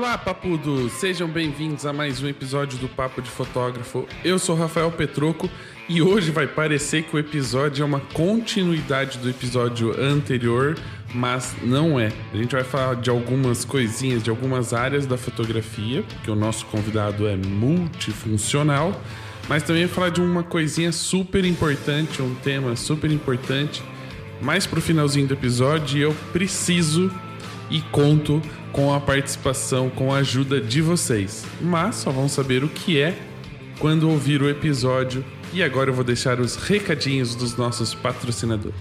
Olá, papudos! Sejam bem-vindos a mais um episódio do Papo de Fotógrafo. Eu sou Rafael Petroco e hoje vai parecer que o episódio é uma continuidade do episódio anterior, mas não é. A gente vai falar de algumas coisinhas, de algumas áreas da fotografia, porque o nosso convidado é multifuncional, mas também vai falar de uma coisinha super importante, um tema super importante, mais pro finalzinho do episódio, e eu preciso e conto com a participação, com a ajuda de vocês. Mas só vão saber o que é quando ouvir o episódio. E agora eu vou deixar os recadinhos dos nossos patrocinadores.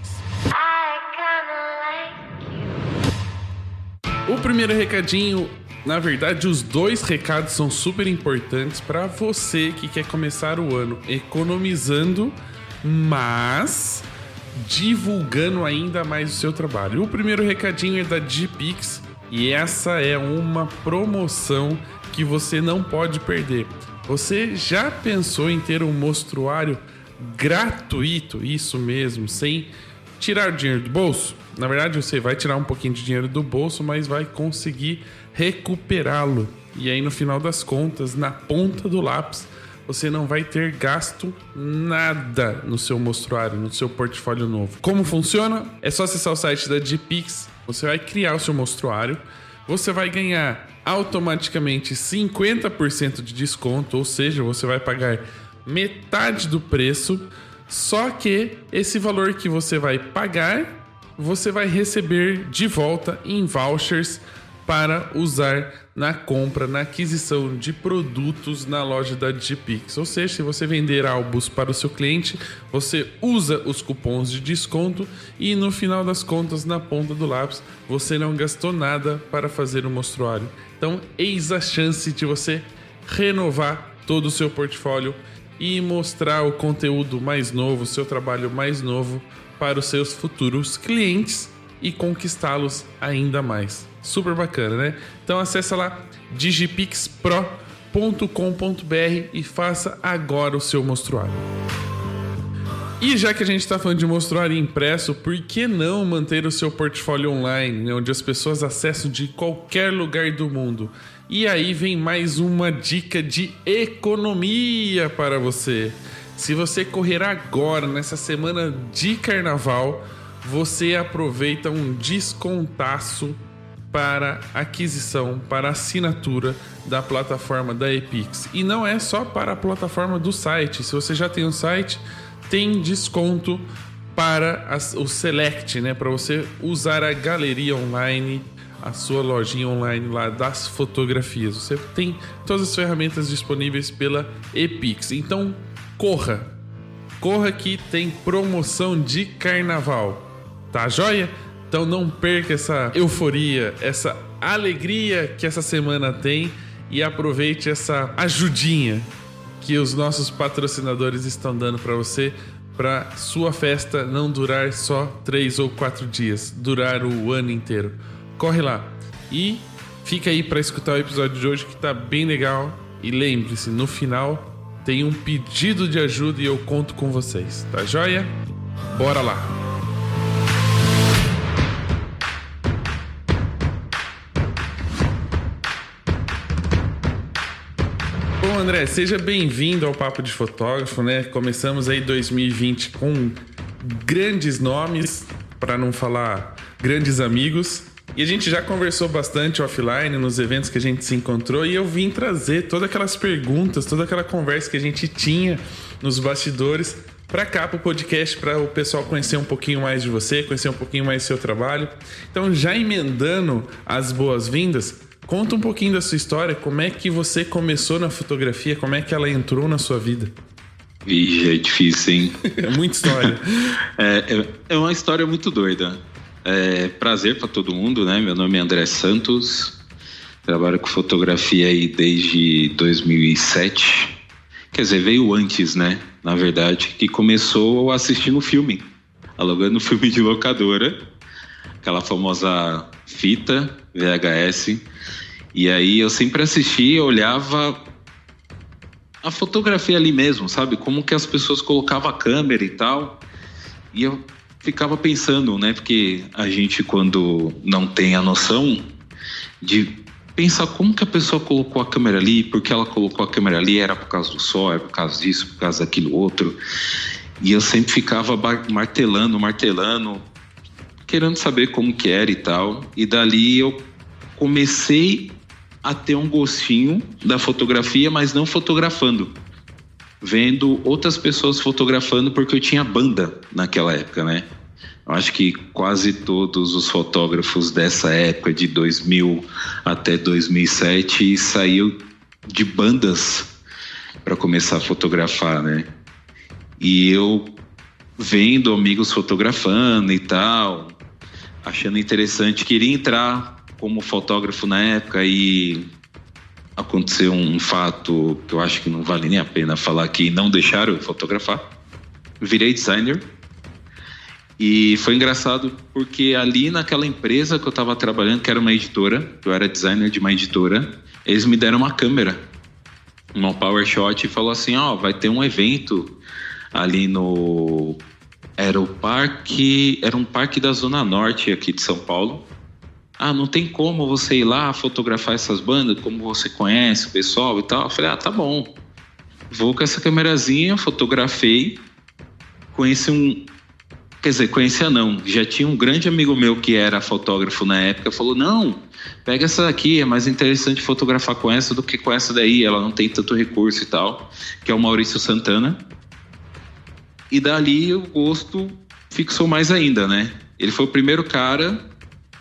O primeiro recadinho, na verdade, os dois recados são super importantes para você que quer começar o ano economizando, mas divulgando ainda mais o seu trabalho. O primeiro recadinho é da Digipix e essa é uma promoção que você não pode perder. Você já pensou em ter um mostruário gratuito? Isso mesmo, sem tirar dinheiro do bolso? Na verdade, você vai tirar um pouquinho de dinheiro do bolso, mas vai conseguir recuperá-lo. E aí, no final das contas, na ponta do lápis, você não vai ter gasto nada no seu mostruário, no seu portfólio novo. Como funciona? É só acessar o site da Digipix, você vai criar o seu mostruário, você vai ganhar automaticamente 50% de desconto, ou seja, você vai pagar metade do preço, só que esse valor que você vai pagar, você vai receber de volta em vouchers para usar na compra, na aquisição de produtos na loja da Digipix. Ou seja, se você vender álbuns para o seu cliente, você usa os cupons de desconto e no final das contas, na ponta do lápis, você não gastou nada para fazer o mostruário. Então, eis a chance de você renovar todo o seu portfólio e mostrar o conteúdo mais novo, o seu trabalho mais novo para os seus futuros clientes e conquistá-los ainda mais. Super bacana, né? Então acessa lá digipixpro.com.br e faça agora o seu mostruário. E já que a gente está falando de mostruário impresso, por que não manter o seu portfólio online, né, onde as pessoas acessam de qualquer lugar do mundo? E aí vem mais uma dica de economia para você. Se você correr agora, nessa semana de carnaval, você aproveita um descontaço para aquisição, para assinatura da plataforma da Epix. E não é só para a plataforma do site. Se você já tem um site, tem desconto para o Select, né? Para você usar a galeria online, a sua lojinha online lá das fotografias. Você tem todas as ferramentas disponíveis pela Epix. Então, corra que tem promoção de carnaval. Tá joia? Então não perca essa euforia, essa alegria que essa semana tem e aproveite essa ajudinha que os nossos patrocinadores estão dando para você, para sua festa não durar só 3 ou 4 dias, durar o ano inteiro. Corre lá e fica aí para escutar o episódio de hoje que tá bem legal. E lembre-se, no final tem um pedido de ajuda e eu conto com vocês, tá joia? Bora lá! Bom, André, seja bem-vindo ao Papo de Fotógrafo, né? Começamos aí 2020 com grandes nomes, para não falar grandes amigos. E a gente já conversou bastante offline nos eventos que a gente se encontrou e eu vim trazer todas aquelas perguntas, toda aquela conversa que a gente tinha nos bastidores para cá, para o podcast, para o pessoal conhecer um pouquinho mais de você, conhecer um pouquinho mais do seu trabalho. Então, já emendando as boas-vindas, conta um pouquinho da sua história, como é que você começou na fotografia, como é que ela entrou na sua vida? Ih, é difícil, hein? É muita história. É uma história muito doida. Prazer para todo mundo, né? Meu nome é André Santos, trabalho com fotografia aí desde 2007. Quer dizer, veio antes, né? Na verdade, que começou assistindo filme, alugando filme de locadora, aquela famosa fita VHS. E aí eu sempre assistia, olhava a fotografia ali mesmo, sabe? Como que as pessoas colocavam a câmera e tal. E eu ficava pensando, né? Porque a gente, quando não tem a noção de pensar como que a pessoa colocou a câmera ali, porque ela colocou a câmera ali, era por causa do sol, era por causa disso, por causa daquilo outro. E eu sempre ficava martelando, querendo saber como que era e tal. E dali eu comecei a ter um gostinho da fotografia, mas não fotografando. Vendo outras pessoas fotografando, porque eu tinha banda naquela época, né? Eu acho que quase todos os fotógrafos dessa época, de 2000 até 2007, saíram de bandas para começar a fotografar, né? E eu vendo amigos fotografando e tal, achando interessante, queria entrar como fotógrafo na época e aconteceu um fato que eu acho que não vale nem a pena falar aqui, não deixaram eu fotografar. Virei designer. E foi engraçado porque ali naquela empresa que eu estava trabalhando, que era uma editora, eu era designer de uma editora, eles me deram uma câmera, uma PowerShot, e falou assim, vai ter um evento ali no... Era um parque da Zona Norte aqui de São Paulo. Não tem como você ir lá fotografar essas bandas, como você conhece o pessoal e tal. Eu falei, tá bom. Vou com essa câmerazinha, fotografei, conhecia não, já tinha um grande amigo meu que era fotógrafo na época, falou, não, pega essa daqui, é mais interessante fotografar com essa do que com essa daí, ela não tem tanto recurso e tal, que é o Maurício Santana. E dali o gosto fixou mais ainda, né? Ele foi o primeiro cara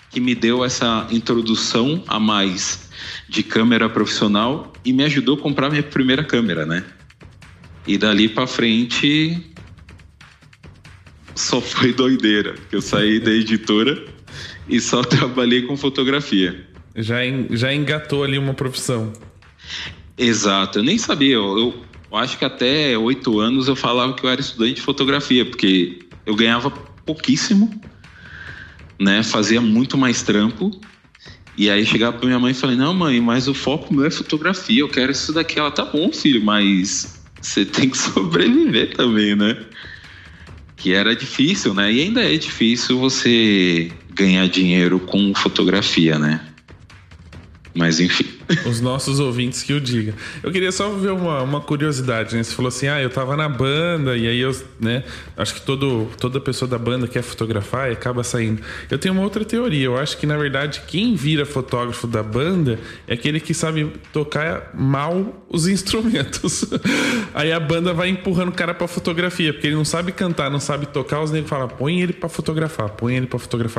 que me deu essa introdução a mais de câmera profissional e me ajudou a comprar minha primeira câmera, né? E dali pra frente só foi doideira, que eu saí da editora e só trabalhei com fotografia. Já engatou ali uma profissão. Exato, eu nem sabia, eu acho que até 8 anos eu falava que eu era estudante de fotografia, porque eu ganhava pouquíssimo, né? Fazia muito mais trampo. E aí chegava pra minha mãe e falei, não mãe, mas o foco meu é fotografia, eu quero isso daqui. Ela, tá bom filho, mas você tem que sobreviver também, né? Que era difícil, né? E ainda é difícil você ganhar dinheiro com fotografia, né? Mas enfim. Os nossos ouvintes que o digam. Eu queria só ver uma curiosidade, né? Você falou assim, eu tava na banda e aí eu, né? Acho que toda pessoa da banda quer fotografar e acaba saindo. Eu tenho uma outra teoria. Eu acho que, na verdade, quem vira fotógrafo da banda é aquele que sabe tocar mal os instrumentos. Aí a banda vai empurrando o cara pra fotografia, porque ele não sabe cantar, não sabe tocar. Os negros falam, põe ele pra fotografar.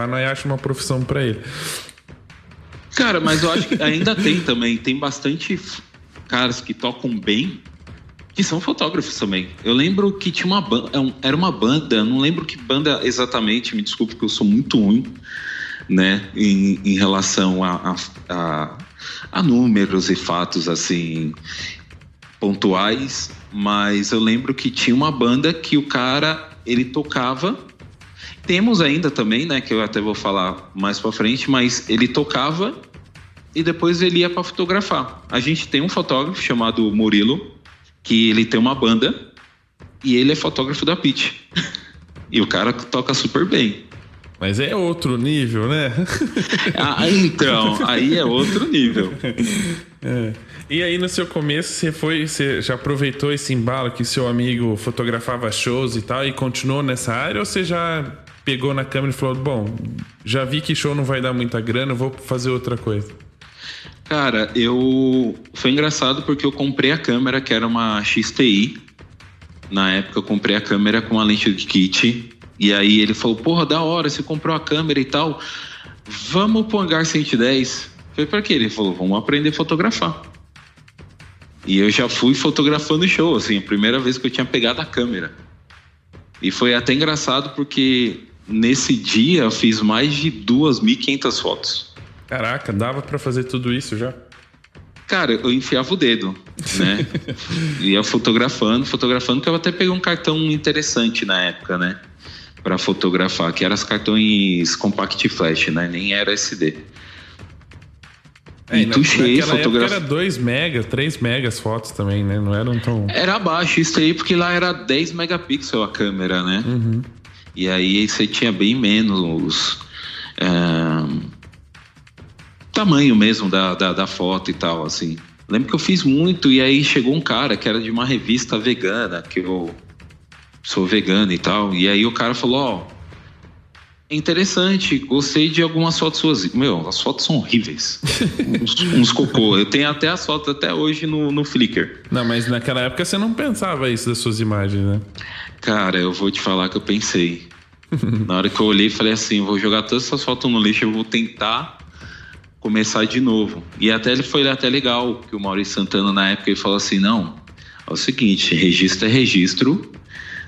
Não, aí acha uma profissão pra ele. Cara, mas eu acho que ainda tem bastante caras que tocam bem, que são fotógrafos também. Eu lembro que tinha uma banda, era uma banda, não lembro que banda exatamente, me desculpe que eu sou muito ruim, né, em relação a números e fatos, assim, pontuais, mas eu lembro que tinha uma banda que o cara, ele tocava. Temos ainda também, né, que eu até vou falar mais pra frente, mas ele tocava e depois ele ia pra fotografar. A gente tem um fotógrafo chamado Murilo, que ele tem uma banda e ele é fotógrafo da Pitch. E o cara toca super bem. Mas é outro nível, né? Então, aí é outro nível. É. E aí no seu começo você já aproveitou esse embalo que seu amigo fotografava shows e tal e continuou nessa área, ou você já pegou na câmera e falou, bom, já vi que show não vai dar muita grana, vou fazer outra coisa? Cara, foi engraçado porque eu comprei a câmera, que era uma XTI. Na época eu comprei a câmera com uma lente de kit. E aí ele falou, porra, da hora, você comprou a câmera e tal, vamos pro Hangar 110. Foi pra quê? Ele falou, vamos aprender a fotografar. E eu já fui fotografando show, assim, a primeira vez que eu tinha pegado a câmera. E foi até engraçado porque nesse dia eu fiz mais de 2.500 fotos. Caraca, dava pra fazer tudo isso já? Cara, eu enfiava o dedo, né? Ia fotografando, que eu até peguei um cartão interessante na época, né? Pra fotografar, que eram os cartões Compact Flash, né? Nem era SD. E tuchei, fotografei. Era 2 mega, 3 megas fotos também, né? Não eram tão... Era abaixo, isso aí, porque lá era 10 megapixels a câmera, né? Uhum. E aí você tinha bem menos tamanho mesmo da foto e tal, assim. Lembro que eu fiz muito e aí chegou um cara que era de uma revista vegana, que eu sou vegano e tal, e aí o cara falou, interessante, gostei de algumas fotos suas. Meu, as fotos são horríveis. uns cocô. Eu tenho até as fotos até hoje no Flickr. Não, mas naquela época você não pensava isso das suas imagens, né? Cara, eu vou te falar que eu pensei. Na hora que eu olhei, falei assim, vou jogar todas essas fotos no lixo, eu vou tentar começar de novo. E até foi até legal, que o Maurício Santana na época ele falou assim, não, é o seguinte, registro é registro,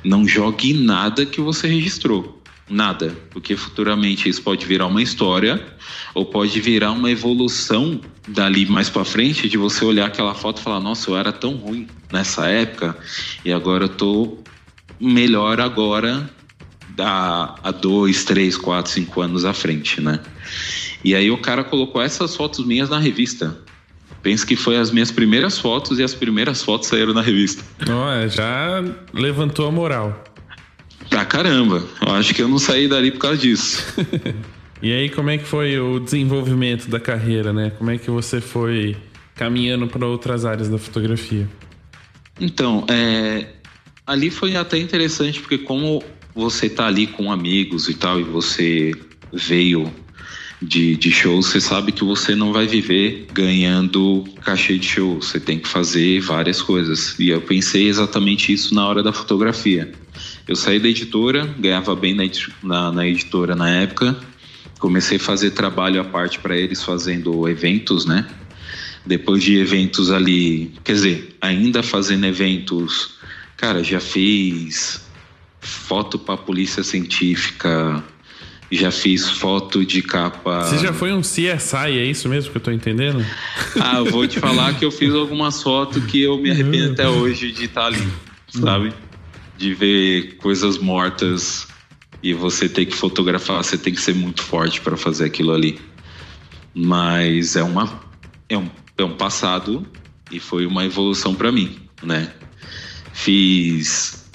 não jogue nada que você registrou. Nada, porque futuramente isso pode virar uma história ou pode virar uma evolução dali mais pra frente, de você olhar aquela foto e falar, nossa, eu era tão ruim nessa época e agora eu tô melhor agora há 2, 3, 4, 5 anos à frente, né? E aí o cara colocou essas fotos minhas na revista. Penso que foi as minhas primeiras fotos e as primeiras fotos saíram na revista. Já levantou a moral. Pra caramba, eu acho que eu não saí dali por causa disso. E aí como é que foi o desenvolvimento da carreira, né? Como é que você foi caminhando para outras áreas da fotografia? Então, ali foi até interessante, porque como você tá ali com amigos e tal, e você veio de show, você sabe que você não vai viver ganhando cachê de show, você tem que fazer várias coisas. E eu pensei exatamente isso na hora da fotografia. Eu saí da editora, ganhava bem na editora na época, comecei a fazer trabalho à parte para eles fazendo eventos, né? Depois de eventos ali, quer dizer, ainda fazendo eventos, cara, já fiz foto para polícia científica, já fiz foto de capa. Você já foi um CSI, é isso mesmo que eu tô entendendo? Eu vou te falar que eu fiz algumas fotos que eu me arrependo até hoje de estar ali, sabe? De ver coisas mortas e você ter que fotografar, você tem que ser muito forte para fazer aquilo ali. Mas é um passado e foi uma evolução para mim, né? Fiz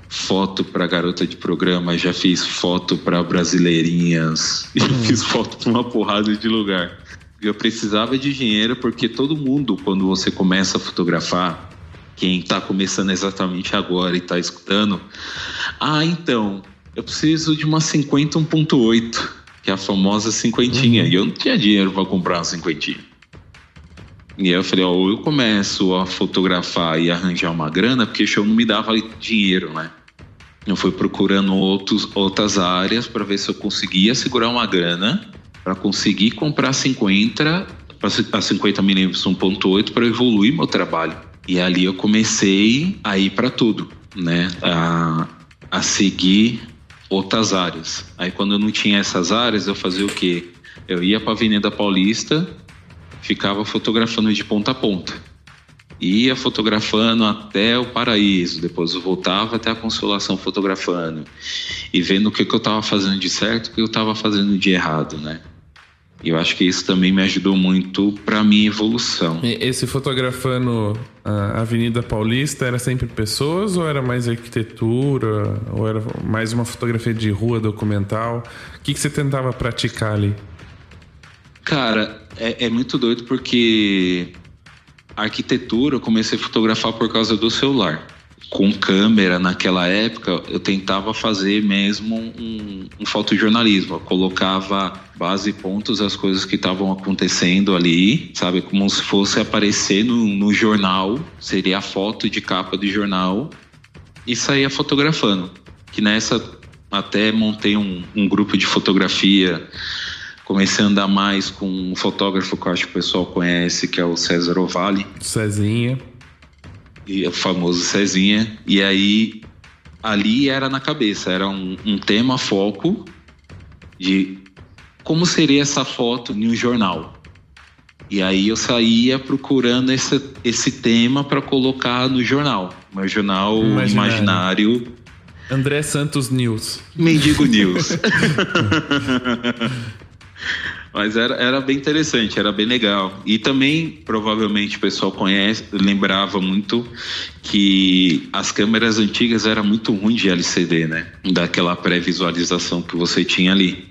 foto para garota de programa, já fiz foto para brasileirinhas, fiz foto para uma porrada de lugar. Eu precisava de dinheiro porque todo mundo, quando você começa a fotografar, quem está começando exatamente agora e está escutando, então, eu preciso de uma 50 1.8, que é a famosa cinquentinha, e eu não tinha dinheiro para comprar uma cinquentinha. E aí eu falei, ou eu começo a fotografar e arranjar uma grana, porque show não me dava dinheiro, né? Eu fui procurando outras áreas para ver se eu conseguia segurar uma grana para conseguir comprar a 50 mm 1.8 para evoluir meu trabalho. E ali eu comecei a ir para tudo, né? A seguir outras áreas. Aí quando eu não tinha essas áreas, eu fazia o quê? Eu ia para a Avenida Paulista, ficava fotografando de ponta a ponta. Ia fotografando até o Paraíso, depois eu voltava até a Consolação fotografando e vendo o que eu estava fazendo de certo e o que eu estava fazendo de errado, né? E eu acho que isso também me ajudou muito para minha evolução. E esse fotografando a Avenida Paulista era sempre pessoas ou era mais arquitetura ou era mais uma fotografia de rua, documental? O que você tentava praticar ali? Cara, é muito doido porque a arquitetura eu comecei a fotografar por causa do celular. Com câmera, naquela época, eu tentava fazer mesmo um fotojornalismo. Eu colocava base e pontos as coisas que estavam acontecendo ali, sabe? Como se fosse aparecer no jornal, seria a foto de capa de jornal, e saía fotografando. Que nessa até montei um grupo de fotografia. Comecei a andar mais com um fotógrafo que eu acho que o pessoal conhece, que é o César Ovalle. Cezinha. E o famoso Cezinha. E aí, ali era na cabeça, era um tema foco de como seria essa foto em um jornal. E aí eu saía procurando esse tema para colocar no jornal. Meu jornal imaginário. André Santos News. Mendigo News. Mas era bem interessante, era bem legal. E também, provavelmente, o pessoal lembrava muito que as câmeras antigas eram muito ruins de LCD, né? Daquela pré-visualização que você tinha ali.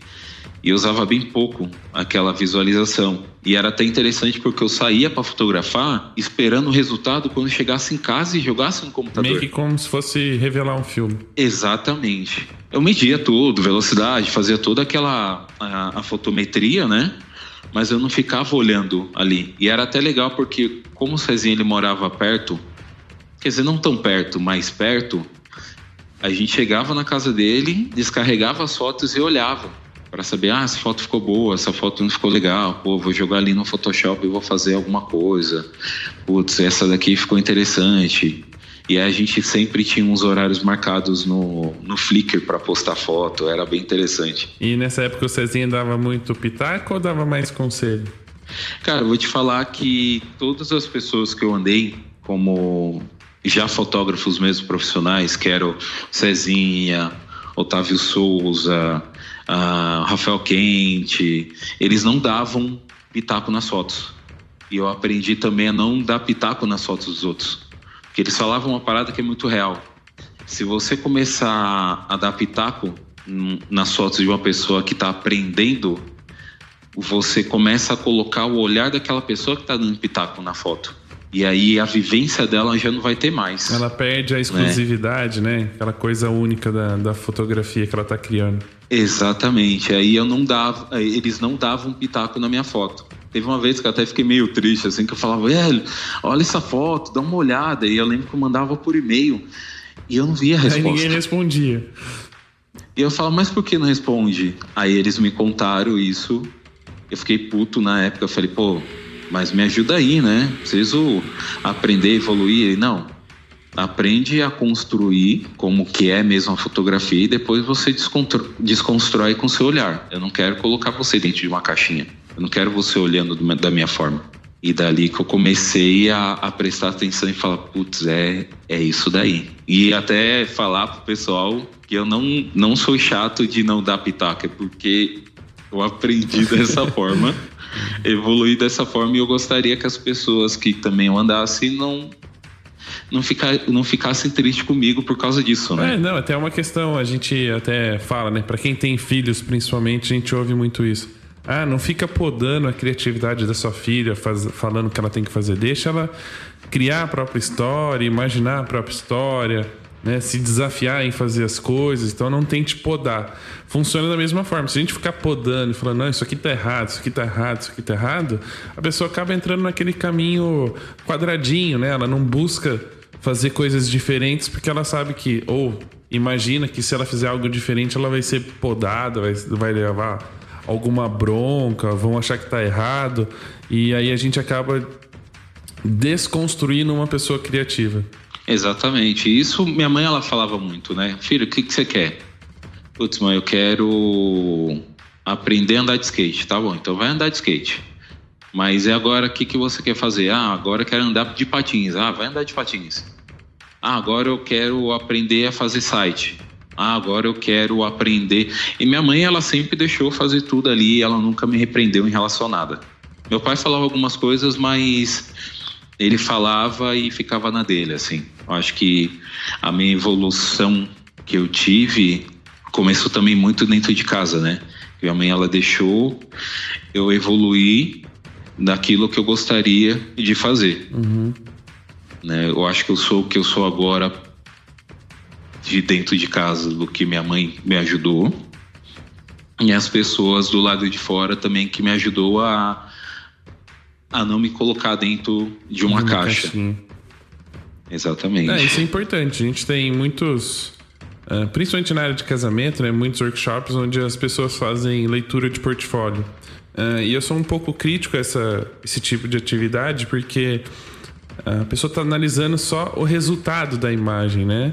E eu usava bem pouco aquela visualização. E era até interessante porque eu saía para fotografar esperando o resultado quando chegasse em casa e jogasse no computador. Meio que como se fosse revelar um filme. Exatamente. Eu media tudo, velocidade, fazia toda aquela a fotometria, né? Mas eu não ficava olhando ali. E era até legal porque como o Cezinha ele morava perto, quer dizer, não tão perto, mas perto, a gente chegava na casa dele, descarregava as fotos e olhava para saber, essa foto ficou boa, essa foto não ficou legal, pô, vou jogar ali no Photoshop e vou fazer alguma coisa, putz, essa daqui ficou interessante. E aí a gente sempre tinha uns horários marcados no Flickr para postar foto, era bem interessante. E nessa época o Cezinha dava muito pitaco ou dava mais conselho? Cara, eu vou te falar que todas as pessoas que eu andei, como já fotógrafos mesmo profissionais, que eram Cezinha, Otávio Souza, Rafael Quente, eles não davam pitaco nas fotos. E eu aprendi também a não dar pitaco nas fotos dos outros. Porque eles falavam uma parada que é muito real. Se você começar a dar pitaco nas fotos de uma pessoa que está aprendendo, você começa a colocar o olhar daquela pessoa que está dando pitaco na foto. E aí a vivência dela já não vai ter mais. Ela perde a exclusividade, né? Aquela coisa única da fotografia que ela está criando. Exatamente. Aí eles não davam pitaco na minha foto. Teve uma vez que eu até fiquei meio triste, assim, que eu falava, velho, olha essa foto, dá uma olhada. E eu lembro que eu mandava por e-mail e eu não via a resposta. Aí ninguém respondia. E eu falava, mas por que não responde? Aí eles me contaram isso. Eu fiquei puto na época. Eu falei, pô, mas me ajuda aí, né? Preciso aprender, evoluir. E não, aprende a construir como que é mesmo a fotografia e depois você desconstrói com o seu olhar. Eu não quero colocar você dentro de uma caixinha. Eu não quero você olhando da minha forma. E dali que eu comecei a prestar atenção e falar, putz, é isso daí. E até falar pro pessoal que eu não sou chato de não dar pitaco, é porque eu aprendi dessa forma, evoluí dessa forma, e eu gostaria que as pessoas que também eu andasse não ficassem tristes comigo por causa disso, né? Não, até uma questão, a gente até fala, né? Pra quem tem filhos, principalmente, a gente ouve muito isso. Não fica podando a criatividade da sua filha, falando o que ela tem que fazer. Deixa ela criar a própria história, imaginar a própria história, né? Se desafiar em fazer as coisas. Então não tente podar. Funciona da mesma forma. Se a gente ficar podando e falando, não, isso aqui tá errado, isso aqui tá errado, isso aqui tá errado, a pessoa acaba entrando naquele caminho quadradinho, né? Ela não busca fazer coisas diferentes porque ela sabe que, ou imagina que se ela fizer algo diferente, ela vai ser podada, vai levar alguma bronca, vão achar que tá errado, e aí a gente acaba desconstruindo uma pessoa criativa. Exatamente. Isso minha mãe, ela falava muito, né? Filho, o que você quer? Putz, mãe, eu quero aprender a andar de skate. Tá bom, então vai andar de skate. Mas e agora, o que você quer fazer? Agora eu quero andar de patins. Vai andar de patins. Agora eu quero aprender a fazer site. Agora eu quero aprender. E minha mãe, ela sempre deixou fazer tudo ali, ela nunca me repreendeu em relação a nada. Meu pai falava algumas coisas, mas ele falava e ficava na dele, assim. Eu acho que a minha evolução que eu tive começou também muito dentro de casa, né? Minha mãe, ela deixou eu evoluir daquilo que eu gostaria de fazer. Uhum. Né? Eu acho que eu sou o que eu sou agora de dentro de casa, do que minha mãe me ajudou, e as pessoas do lado de fora também que me ajudou a não me colocar dentro de uma caixa. Caixinha. Exatamente. Isso é importante. A gente tem muitos, principalmente na área de casamento, né, muitos workshops onde as pessoas fazem leitura de portfólio. E eu sou um pouco crítico a esse tipo de atividade, porque a pessoa está analisando só o resultado da imagem, né?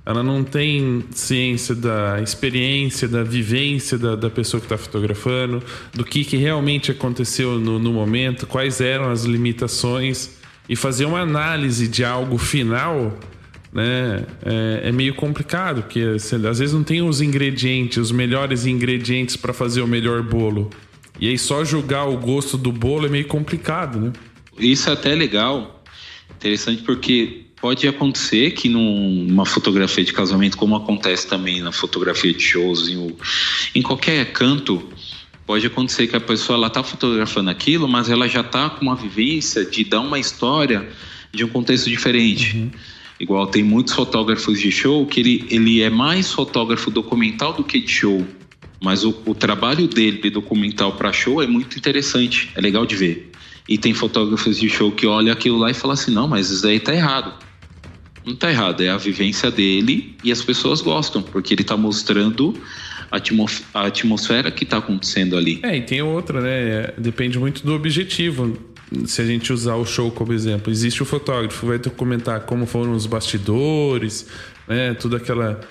Ela não tem ciência da experiência, da vivência da pessoa que está fotografando, do que realmente aconteceu no momento, quais eram as limitações. E fazer uma análise de algo final, né, é meio complicado, porque às vezes não tem os ingredientes, os melhores ingredientes para fazer o melhor bolo. E aí só julgar o gosto do bolo é meio complicado, né? Isso é até legal, interessante, porque pode acontecer que numa fotografia de casamento, como acontece também na fotografia de shows, em qualquer canto, Pode acontecer que a pessoa ela tá fotografando aquilo, mas ela já tá com uma vivência de dar uma história de um contexto diferente. Igual tem muitos fotógrafos de show que ele é mais fotógrafo documental do que de show. Mas o trabalho dele de documental para show é muito interessante, é legal de ver. E tem fotógrafos de show que olham aquilo lá e falam assim, não, mas isso daí tá errado. Não tá errado, é a vivência dele e as pessoas gostam, porque ele tá mostrando a atmosfera que tá acontecendo ali. E tem outra, né? Depende muito do objetivo. Se a gente usar o show como exemplo, existe o fotógrafo, vai documentar como foram os bastidores, né? Tudo aquela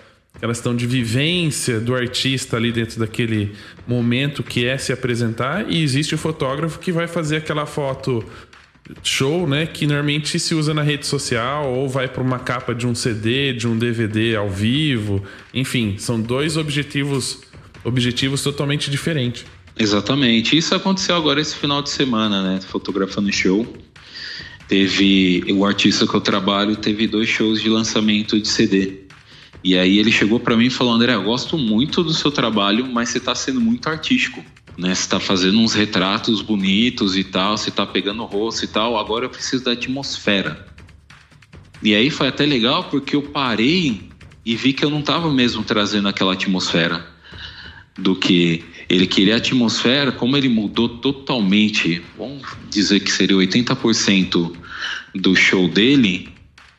questão de vivência do artista ali dentro daquele momento que é se apresentar, e existe o fotógrafo que vai fazer aquela foto show, né, que normalmente se usa na rede social ou vai para uma capa de um CD, de um DVD ao vivo. Enfim, são dois objetivos totalmente diferentes. Exatamente. Isso aconteceu agora esse final de semana, né, fotografando show. Teve o artista que eu trabalho, teve 2 shows de lançamento de CD. E aí ele chegou para mim e falou, André, eu gosto muito do seu trabalho, mas você tá sendo muito artístico, né? Você tá fazendo uns retratos bonitos e tal, você tá pegando o rosto e tal, agora eu preciso da atmosfera. E aí foi até legal porque eu parei e vi que eu não tava mesmo trazendo aquela atmosfera do que ele queria. A atmosfera, como ele mudou totalmente, vamos dizer que seria 80% do show dele,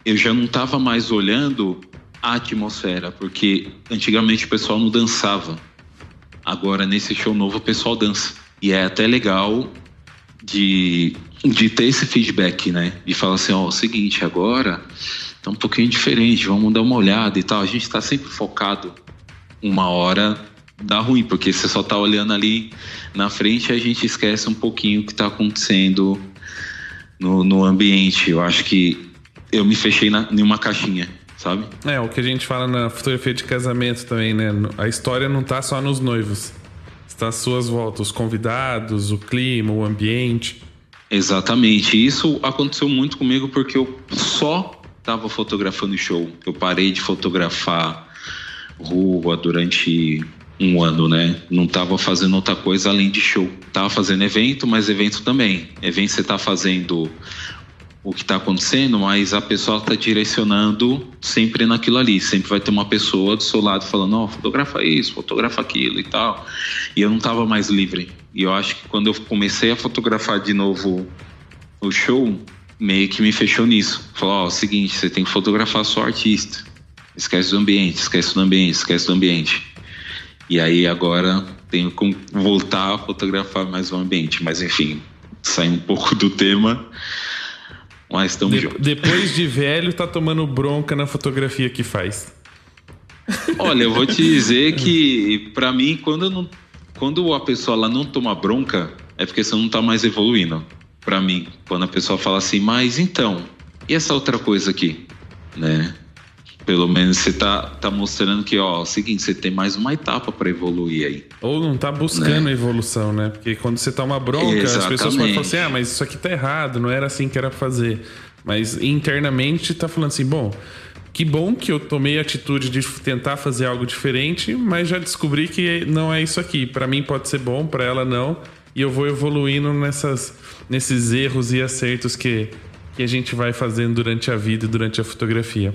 eu já não tava mais olhando a atmosfera, porque antigamente o pessoal não dançava. Agora nesse show novo o pessoal dança. E é até legal de ter esse feedback, né? De falar assim, ó, é o seguinte, agora tá um pouquinho diferente, vamos dar uma olhada e tal. A gente tá sempre focado, uma hora dá ruim, porque você só tá olhando ali na frente e a gente esquece um pouquinho o que tá acontecendo no ambiente. Eu acho que eu me fechei em uma caixinha, sabe? É, o que a gente fala na fotografia de casamento também, né? A história não tá só nos noivos. Está às suas voltas, os convidados, o clima, o ambiente. Exatamente. Isso aconteceu muito comigo porque eu só tava fotografando show. Eu parei de fotografar rua durante um ano, né? Não tava fazendo outra coisa além de show. Tava fazendo evento, mas evento também. Evento você tá fazendo o que está acontecendo, mas a pessoa está direcionando sempre naquilo ali. Sempre vai ter uma pessoa do seu lado falando, ó, fotografa isso, fotografa aquilo e tal. E eu não estava mais livre. E eu acho que quando eu comecei a fotografar de novo o show, meio que me fechou nisso. Falou, ó, é o seguinte, você tem que fotografar só artista. Esquece do ambiente, esquece do ambiente, esquece do ambiente. E aí agora tenho que voltar a fotografar mais o ambiente. Mas enfim, sair um pouco do tema. Mas depois de velho, tá tomando bronca na fotografia que faz. Olha, eu vou te dizer que, pra mim, quando a pessoa ela não toma bronca, é porque você não tá mais evoluindo. Pra mim, quando a pessoa fala assim, mas então, e essa outra coisa aqui? Né? Pelo menos você tá mostrando que, ó, é o seguinte, você tem mais uma etapa pra evoluir aí. Ou não tá buscando evolução, né? Porque quando você toma bronca, as pessoas podem falar assim, ah, mas isso aqui tá errado, não era assim que era fazer. Mas internamente tá falando assim, bom que eu tomei a atitude de tentar fazer algo diferente, mas já descobri que não é isso aqui. Pra mim pode ser bom, pra ela não. E eu vou evoluindo nesses erros e acertos que a gente vai fazendo durante a vida e durante a fotografia.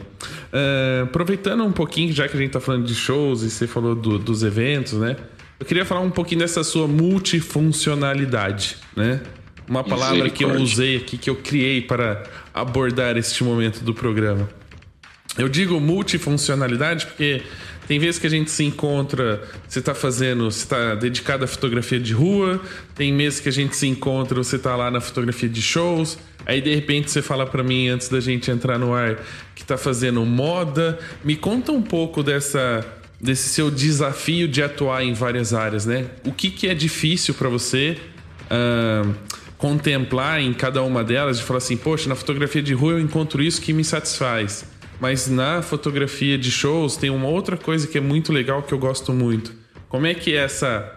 Aproveitando um pouquinho, já que a gente tá falando de shows e você falou dos eventos, né? Eu queria falar um pouquinho dessa sua multifuncionalidade, né? Uma palavra que eu usei aqui, que eu criei para abordar este momento do programa. Eu digo multifuncionalidade porque tem vezes que a gente se encontra, você tá dedicado à fotografia de rua, tem meses que a gente se encontra, você tá lá na fotografia de shows, aí de repente você fala pra mim, antes da gente entrar no ar, que tá fazendo moda. Me conta um pouco desse seu desafio de atuar em várias áreas, né? O que é difícil pra você contemplar em cada uma delas, de falar assim, poxa, na fotografia de rua eu encontro isso que me satisfaz. Mas na fotografia de shows tem uma outra coisa que é muito legal, que eu gosto muito. Como é que é essa,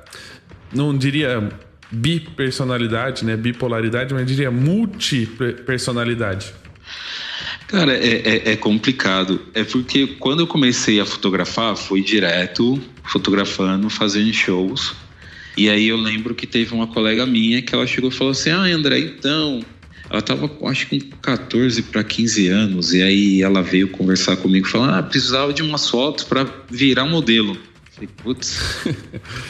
não diria bipersonalidade, né? Bipolaridade, mas diria multipersonalidade? Cara, é complicado. É porque quando eu comecei a fotografar, foi direto fotografando, fazendo shows. E aí eu lembro que teve uma colega minha que ela chegou e falou assim: André, então... Ela tava, acho que com 14 para 15 anos, e aí ela veio conversar comigo, falando, precisava de umas fotos para virar modelo. Falei, putz.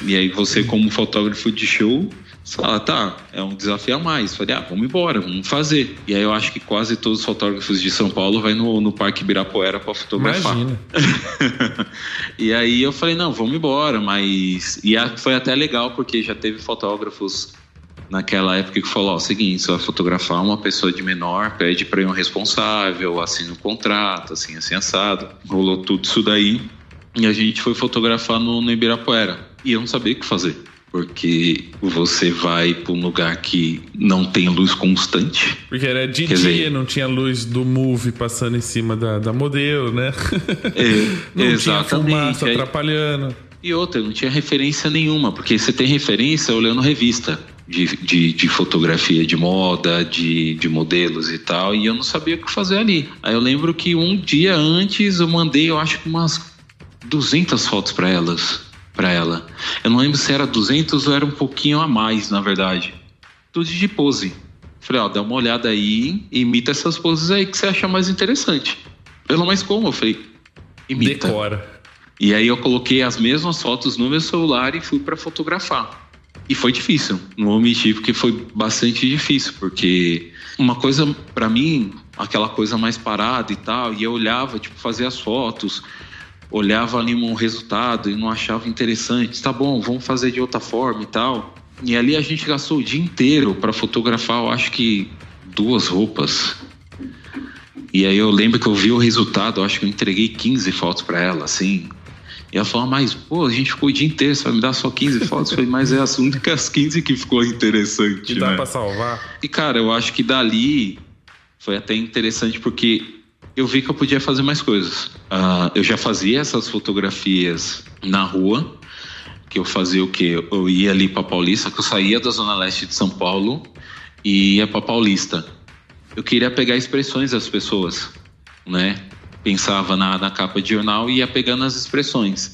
E aí você, como fotógrafo de show, fala, tá, é um desafio a mais. Falei, vamos embora, vamos fazer. E aí eu acho que quase todos os fotógrafos de São Paulo vai no Parque Ibirapuera para fotografar. Imagina. E aí eu falei, não, vamos embora, mas... E foi até legal, porque já teve fotógrafos naquela época que falou, seguinte, você vai fotografar uma pessoa de menor, pede para ir um responsável, assina o contrato, assim assado. Rolou tudo isso daí e a gente foi fotografar no Ibirapuera. E eu não sabia o que fazer, porque você vai para um lugar que não tem luz constante. Porque era de dia, não tinha luz do Move passando em cima da modelo, né? Não exatamente. Tinha fumaça atrapalhando. E outra, não tinha referência nenhuma, porque você tem referência olhando revista de fotografia de moda, de modelos e tal, e eu não sabia o que fazer ali. Aí eu lembro que um dia antes eu mandei, eu acho que umas 200 fotos para ela. Eu não lembro se era 200 ou era um pouquinho a mais, na verdade. Tudo de pose. Falei, dá uma olhada aí, imita essas poses aí que você acha mais interessante. Ela, mas como? Eu falei, imita. Decora. E aí eu coloquei as mesmas fotos no meu celular e fui para fotografar. E foi difícil, não vou mentir, porque foi bastante difícil, porque uma coisa para mim, aquela coisa mais parada e tal, e eu olhava, fazia as fotos, olhava ali um resultado e não achava interessante. Tá bom, vamos fazer de outra forma e tal. E ali a gente gastou o dia inteiro para fotografar, eu acho que 2 roupas. E aí eu lembro que eu vi o resultado, eu acho que eu entreguei 15 fotos para ela, assim. E ela falou, mas, a gente ficou o dia inteiro, você vai me dar só 15 fotos? Eu falei, mas é as únicas 15 que ficou interessante, e dá pra salvar? E, cara, eu acho que dali foi até interessante porque eu vi que eu podia fazer mais coisas. Eu já fazia essas fotografias na rua, que eu fazia o quê? Eu ia ali pra Paulista, que eu saía da Zona Leste de São Paulo e ia pra Paulista. Eu queria pegar expressões das pessoas, né? Pensava na capa de jornal e ia pegando as expressões.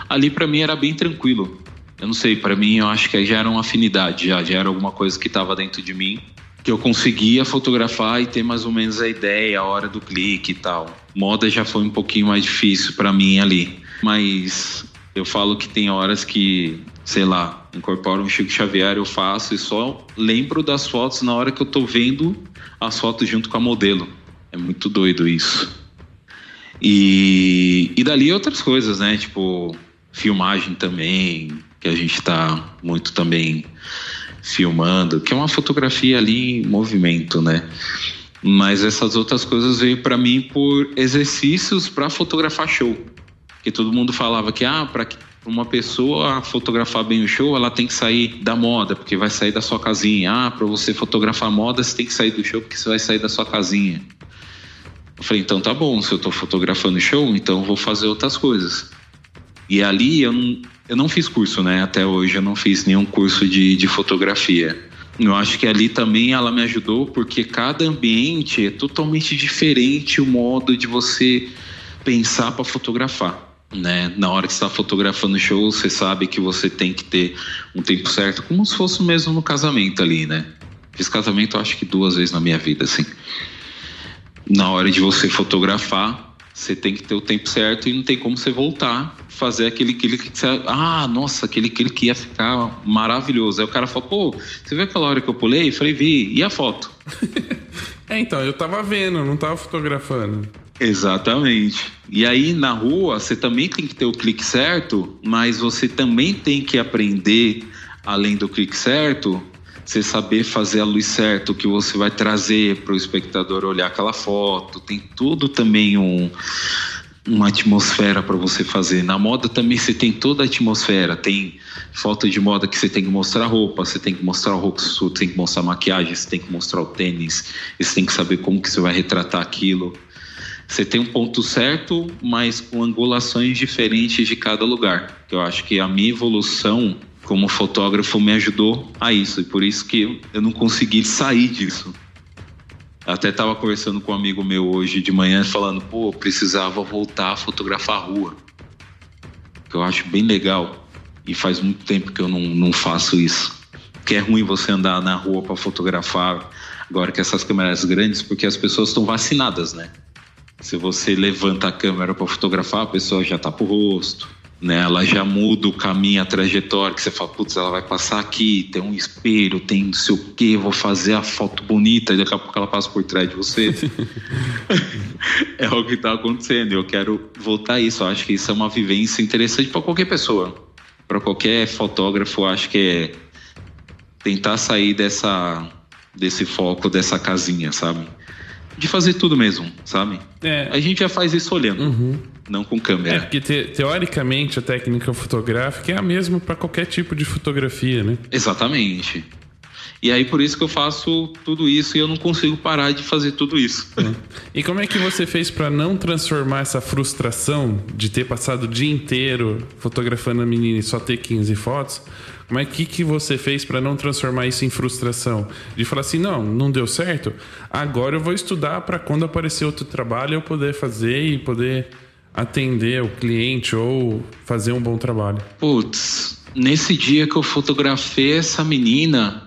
Ali para mim era bem tranquilo. Eu não sei, para mim eu acho que já era uma afinidade, já era alguma coisa que estava dentro de mim, que eu conseguia fotografar e ter mais ou menos a ideia, a hora do clique e tal. Moda já foi um pouquinho mais difícil para mim ali. Mas eu falo que tem horas que, sei lá, incorporo um Chico Xavier, eu faço e só lembro das fotos na hora que eu tô vendo as fotos junto com a modelo. É muito doido isso. E dali outras coisas, né? Filmagem também, que a gente tá muito também filmando, que é uma fotografia ali em movimento, né? Mas essas outras coisas veio para mim por exercícios para fotografar show. Porque todo mundo falava que, para uma pessoa fotografar bem o show, ela tem que sair da moda, porque vai sair da sua casinha. Para você fotografar moda, você tem que sair do show, porque você vai sair da sua casinha. Eu falei, então tá bom, se eu tô fotografando show, então eu vou fazer outras coisas. E ali eu não fiz curso, né? Até hoje eu não fiz nenhum curso de fotografia. Eu acho que ali também ela me ajudou, porque cada ambiente é totalmente diferente o modo de você pensar para fotografar, né? Na hora que você está fotografando show, você sabe que você tem que ter um tempo certo, como se fosse mesmo no casamento ali, né? Fiz casamento acho que 2 vezes na minha vida, assim. Na hora de você fotografar, você tem que ter o tempo certo e não tem como você voltar, fazer aquele clique que você... nossa, aquele clique ia ficar maravilhoso. Aí o cara fala, você viu aquela hora que eu pulei? Eu falei, vi. E a foto? Então, eu tava vendo, não tava fotografando. Exatamente. E aí, na rua, você também tem que ter o clique certo, mas você também tem que aprender, além do clique certo... Você saber fazer a luz certa, o que você vai trazer para o espectador olhar aquela foto. Tem tudo também uma atmosfera para você fazer. Na moda também você tem toda a atmosfera. Tem foto de moda que você tem que mostrar roupa, você tem que mostrar o rosto, você tem que mostrar maquiagem, você tem que mostrar o tênis, você tem que saber como que você vai retratar aquilo. Você tem um ponto certo, mas com angulações diferentes de cada lugar. Eu acho que a minha evolução como fotógrafo me ajudou a isso, e por isso que eu não consegui sair disso. Até estava conversando com um amigo meu hoje de manhã, falando, precisava voltar a fotografar a rua, que eu acho bem legal. E faz muito tempo que eu não faço isso. Porque é ruim você andar na rua para fotografar agora com essas câmeras grandes, porque as pessoas estão vacinadas, né? Se você levanta a câmera para fotografar, a pessoa já tá pro rosto, né? Ela já muda o caminho, a trajetória, que você fala, putz, ela vai passar aqui, tem um espelho, tem não sei o quê, vou fazer a foto bonita, e daqui a pouco ela passa por trás de você. É o que tá acontecendo. Eu quero voltar a isso. Eu acho que isso é uma vivência interessante para qualquer pessoa. Para qualquer fotógrafo, eu acho que é tentar sair desse foco, dessa casinha, sabe? De fazer tudo mesmo, sabe? A gente já faz isso olhando, não com câmera. Porque teoricamente a técnica fotográfica é a mesma para qualquer tipo de fotografia, né? Exatamente. E aí por isso que eu faço tudo isso e eu não consigo parar de fazer tudo isso. E como é que você fez para não transformar essa frustração de ter passado o dia inteiro fotografando a menina e só ter 15 fotos? Como é que você fez para não transformar isso em frustração? De falar assim, não deu certo, agora eu vou estudar para quando aparecer outro trabalho eu poder fazer e poder atender o cliente ou fazer um bom trabalho. Putz, nesse dia que eu fotografei essa menina,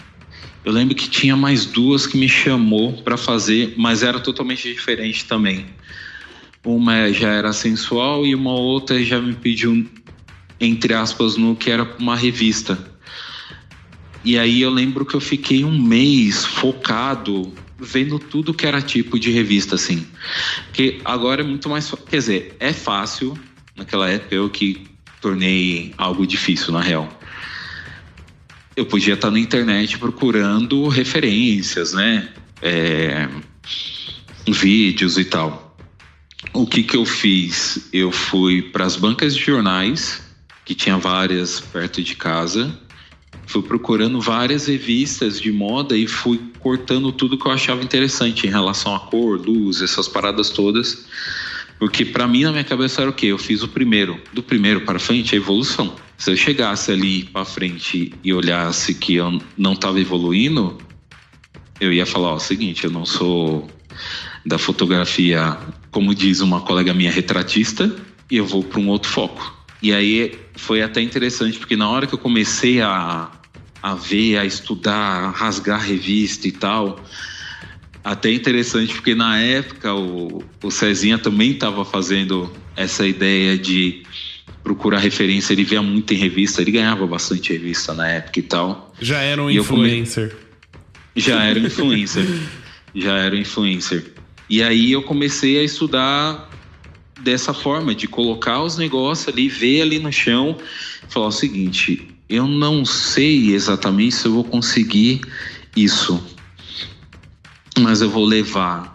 eu lembro que tinha mais duas que me chamou para fazer, mas era totalmente diferente também. Uma já era sensual e uma outra já me pediu, entre aspas, no que era uma revista. E aí eu lembro que eu fiquei um mês focado, vendo tudo que era tipo de revista, assim. Porque agora é muito mais... Quer dizer, é fácil. Naquela época eu que tornei algo difícil, na real. Eu podia estar na internet procurando referências, né? Vídeos e tal. O que eu fiz? Eu fui para as bancas de jornais, que tinha várias perto de casa. Fui procurando várias revistas de moda e fui cortando tudo que eu achava interessante em relação a cor, luz, essas paradas todas. Porque para mim, na minha cabeça, era o quê? Eu fiz o primeiro. Do primeiro para frente, a evolução. Se eu chegasse ali para frente e olhasse que eu não estava evoluindo, eu ia falar, ó, seguinte, eu não sou da fotografia, como diz uma colega minha, retratista, e eu vou para um outro foco. E aí foi até interessante, porque na hora que eu comecei a ver, a estudar, a rasgar a revista e tal, até interessante, porque na época o Cezinha também estava fazendo essa ideia de procurar referência, ele via muito em revista, ele ganhava bastante revista na época e tal. Já era um influencer. Já era influencer. E aí eu comecei a estudar dessa forma, de colocar os negócios ali, ver ali no chão, falar o seguinte, eu não sei exatamente se eu vou conseguir isso, mas eu vou levar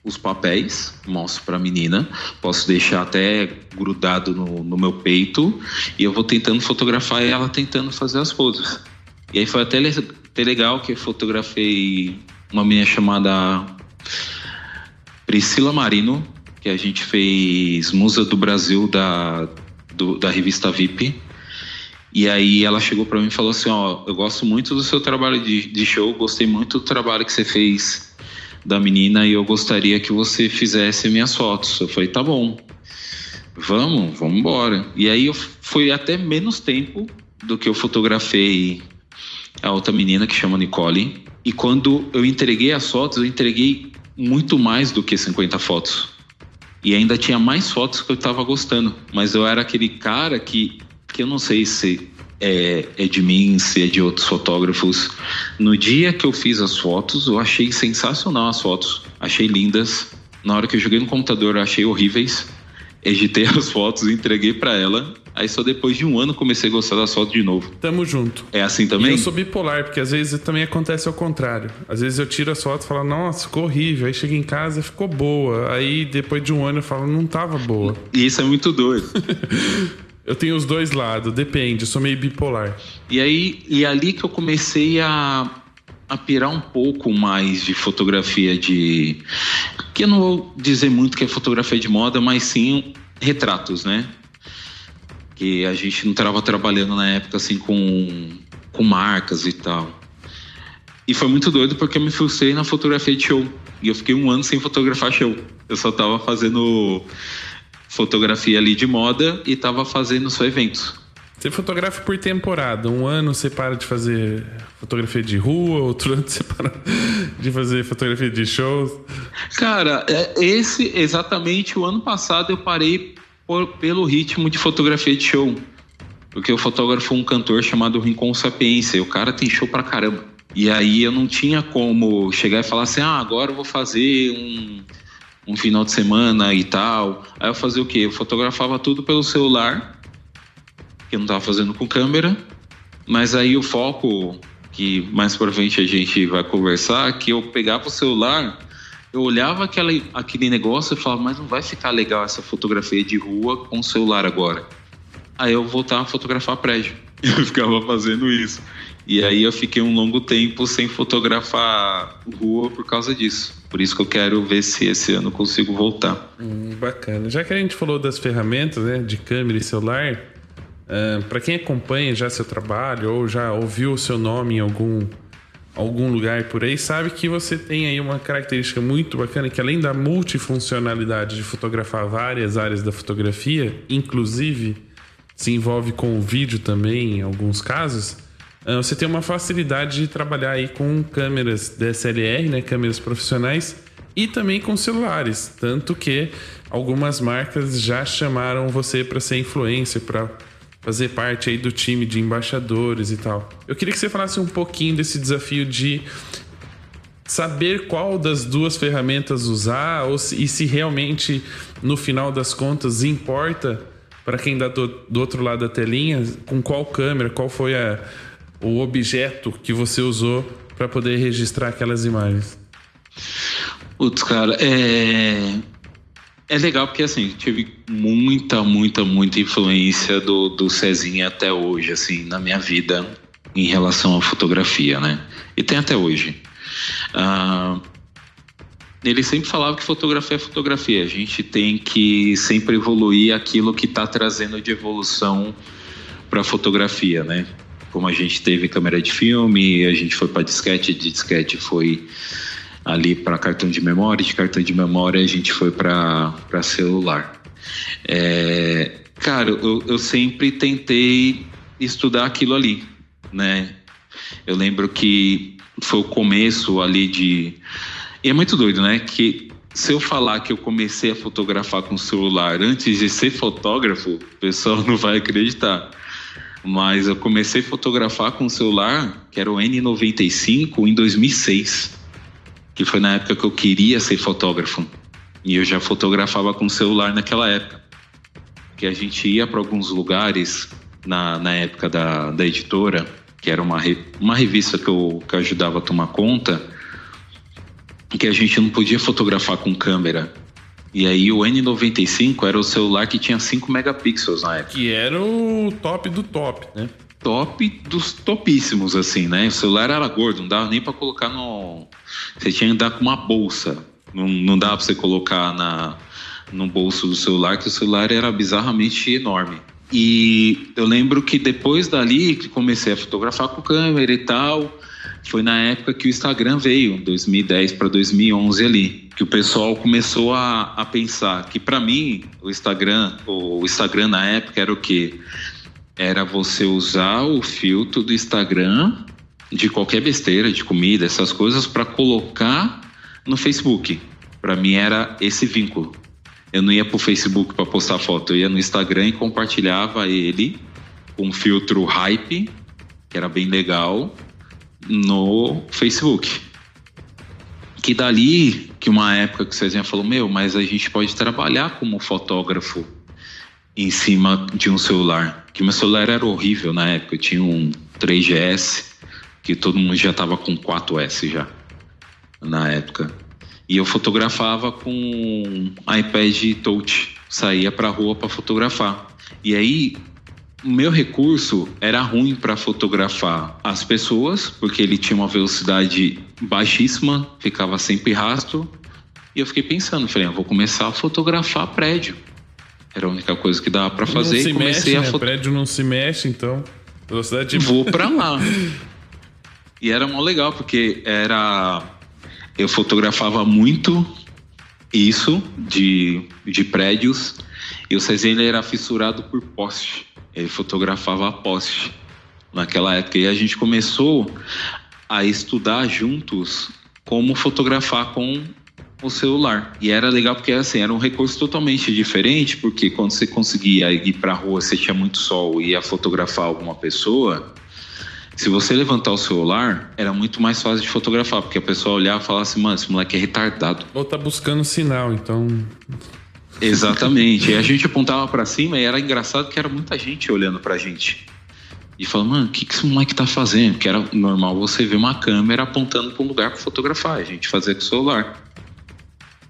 os papéis, mostro para a menina, posso deixar até grudado no meu peito e eu vou tentando fotografar ela tentando fazer as poses. E aí foi até legal que eu fotografei uma menina chamada Priscila Marino, que a gente fez Musa do Brasil da revista VIP. E aí ela chegou para mim e falou assim, ó, eu gosto muito do seu trabalho de show, gostei muito do trabalho que você fez da menina e eu gostaria que você fizesse minhas fotos. Eu falei, tá bom, vamos embora. E aí foi até menos tempo do que eu fotografei a outra menina que chama Nicole. E quando eu entreguei as fotos, eu entreguei muito mais do que 50 fotos. E ainda tinha mais fotos que eu tava gostando. Mas eu era aquele cara que eu não sei se é de mim, se é de outros fotógrafos. No dia que eu fiz as fotos, eu achei sensacional as fotos. Achei lindas. Na hora que eu joguei no computador, eu achei horríveis. Editei as fotos, entreguei pra ela. Aí só depois de um ano comecei a gostar das fotos de novo. Tamo junto. É assim também? E eu sou bipolar, porque às vezes também acontece ao contrário. Às vezes eu tiro as fotos e falo, nossa, ficou horrível. Aí chego em casa e ficou boa. Aí depois de um ano eu falo, não tava boa. E isso é muito doido. Eu tenho os dois lados, depende, eu sou meio bipolar. E ali que eu comecei a pirar um pouco mais de fotografia que eu não vou dizer muito que é fotografia de moda, mas sim retratos, né? Que a gente não estava trabalhando na época assim com marcas e tal. E foi muito doido porque eu me frustrei na fotografia de show. E eu fiquei um ano sem fotografar show. Eu só tava fazendo fotografia ali de moda e tava fazendo só eventos. Você fotografa por temporada. Um ano você para de fazer fotografia de rua, outro ano você para de fazer fotografia de shows. Cara, exatamente o ano passado eu parei pelo ritmo de fotografia de show. Porque eu fotógrafo um cantor chamado Rincon Sapiência, e o cara tem show pra caramba. E aí eu não tinha como chegar e falar assim, agora eu vou fazer um final de semana e tal. Aí eu fazia o quê? Eu fotografava tudo pelo celular, que eu não tava fazendo com câmera, mas aí o foco, que mais pra frente a gente vai conversar, que eu pegava o celular, eu olhava aquele negócio e falava, mas não vai ficar legal essa fotografia de rua com o celular agora. Aí eu voltava a fotografar prédio. Eu ficava fazendo isso. E aí eu fiquei um longo tempo sem fotografar rua por causa disso. Por isso que eu quero ver se esse ano eu consigo voltar. Bacana. Já que a gente falou das ferramentas, né, de câmera e celular, para quem acompanha já seu trabalho ou já ouviu o seu nome em algum lugar por aí, sabe que você tem aí uma característica muito bacana, que além da multifuncionalidade de fotografar várias áreas da fotografia, inclusive se envolve com o vídeo também em alguns casos, você tem uma facilidade de trabalhar aí com câmeras DSLR, né, câmeras profissionais, e também com celulares, tanto que algumas marcas já chamaram você para ser influencer, para fazer parte aí do time de embaixadores e tal. Eu queria que você falasse um pouquinho desse desafio de saber qual das duas ferramentas usar, e se realmente, no final das contas, importa para quem está do outro lado da telinha, com qual câmera, qual foi o objeto que você usou para poder registrar aquelas imagens. Putz, cara, é legal porque, assim, tive muita influência do Cezinha até hoje, assim, na minha vida em relação à fotografia, né? E tem até hoje. Ele sempre falava que fotografia é fotografia. A gente tem que sempre evoluir aquilo que está trazendo de evolução para a fotografia, né? Como a gente teve câmera de filme, a gente foi para disquete, de disquete foi ali para cartão de memória, de cartão de memória a gente foi para celular. Cara, eu sempre tentei estudar aquilo ali, né? Eu lembro que foi o começo ali de... E é muito doido, né? Que se eu falar que eu comecei a fotografar com celular antes de ser fotógrafo, o pessoal não vai acreditar. Mas eu comecei a fotografar com celular, que era o N95, em 2006. Que foi na época que eu queria ser fotógrafo. E eu já fotografava com celular naquela época. Que a gente ia para alguns lugares, na época da editora, que era uma revista que eu ajudava a tomar conta, que a gente não podia fotografar com câmera. E aí o N95 era o celular que tinha 5 megapixels na época. Que era o top do top, né? Top dos topíssimos, assim, né? O celular era gordo, não dava nem pra colocar no... Você tinha que andar com uma bolsa. Não dava pra você colocar no bolso do celular, que o celular era bizarramente enorme. E eu lembro que depois dali, que comecei a fotografar com câmera e tal... Foi na época que o Instagram veio, 2010 para 2011 ali, que o pessoal começou a pensar que, para mim, o Instagram na época era o quê? Era você usar o filtro do Instagram de qualquer besteira, de comida, essas coisas, para colocar no Facebook. Para mim era esse vínculo. Eu não ia pro Facebook para postar foto, eu ia no Instagram e compartilhava ele com um filtro hype, que era bem legal, no Facebook. Que dali, que uma época que o Cezinha falou, mas a gente pode trabalhar como fotógrafo em cima de um celular. Que meu celular era horrível na época, eu tinha um 3GS, que todo mundo já tava com 4S já, na época. E eu fotografava com iPad Touch, saía pra rua para fotografar. E aí... O meu recurso era ruim para fotografar as pessoas, porque ele tinha uma velocidade baixíssima, ficava sempre rastro. E eu fiquei pensando, falei, eu vou começar a fotografar prédio. Era a única coisa que dava para fazer. Não se mexe, né? Prédio não se mexe, então velocidade... Vou para lá. E era mó legal, porque eu fotografava muito isso de prédios. E o Cezinha era fissurado por poste. Ele fotografava poste naquela época. E a gente começou a estudar juntos como fotografar com o celular. E era legal porque assim, era um recurso totalmente diferente, porque quando você conseguia ir pra rua, você tinha muito sol e ia fotografar alguma pessoa, se você levantar o celular, era muito mais fácil de fotografar, porque a pessoa olhava e falava assim, mano, esse moleque é retardado. Ou tá buscando sinal, então... Exatamente. E a gente apontava pra cima e era engraçado que era muita gente olhando pra gente. E falava, mano, o que esse moleque tá fazendo? Porque era normal você ver uma câmera apontando pra um lugar pra fotografar. A gente fazia com o celular.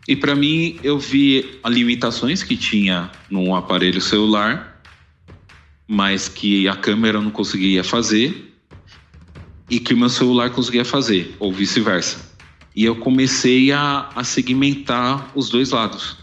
E pra mim, eu vi as limitações que tinha num aparelho celular, mas que a câmera não conseguia fazer e que o meu celular conseguia fazer, ou vice-versa. E eu comecei a segmentar os dois lados.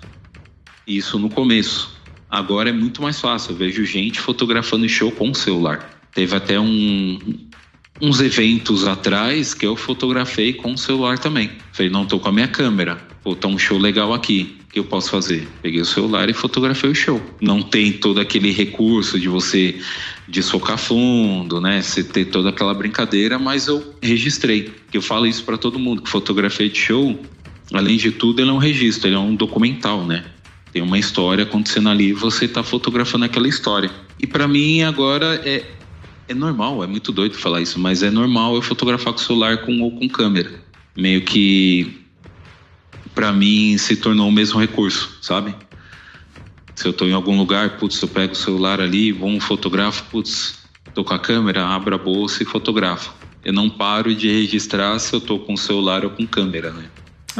Isso no começo. Agora é muito mais fácil. Eu vejo gente fotografando show com o celular. Teve até uns eventos atrás que eu fotografei com o celular também. Falei, não, tô com a minha câmera. Pô, tá um show legal aqui. O que eu posso fazer? Peguei o celular e fotografei o show. Não tem todo aquele recurso de você desfocar fundo, né? Você ter toda aquela brincadeira, mas eu registrei. Eu falo isso para todo mundo, que fotografia de show, além de tudo, ele é um registro, ele é um documental, né? Tem uma história acontecendo ali e você tá fotografando aquela história. E para mim agora é normal, é muito doido falar isso, mas é normal eu fotografar com celular ou com câmera. Meio que para mim se tornou o mesmo recurso, sabe? Se eu tô em algum lugar, putz, eu pego o celular ali, vou um fotografo, putz, tô com a câmera, abro a bolsa e fotografo. Eu não paro de registrar se eu tô com o celular ou com câmera, né?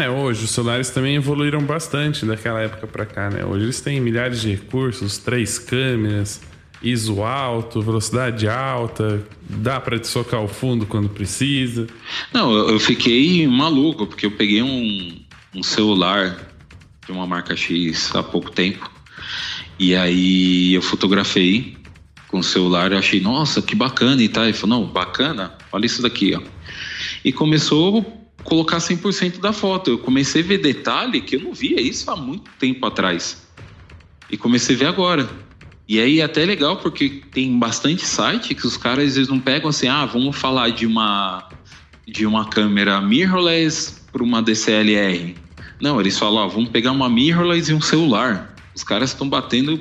Hoje os celulares também evoluíram bastante daquela época pra cá, né? Hoje eles têm milhares de recursos, 3 câmeras, ISO alto, velocidade alta, dá pra desfocar o fundo quando precisa. Não, eu fiquei maluco, porque eu peguei um celular de uma marca X há pouco tempo, e aí eu fotografei com o celular, eu achei, nossa, que bacana e tal. Ele falou, não, bacana, olha isso daqui, ó. E começou a colocar 100% da foto. Eu comecei a ver detalhe que eu não via isso há muito tempo atrás. E comecei a ver agora. E aí é até legal, porque tem bastante site que os caras, eles não pegam assim, vamos falar de uma câmera mirrorless para uma DSLR. Não, eles falam, vamos pegar uma mirrorless e um celular. Os caras estão batendo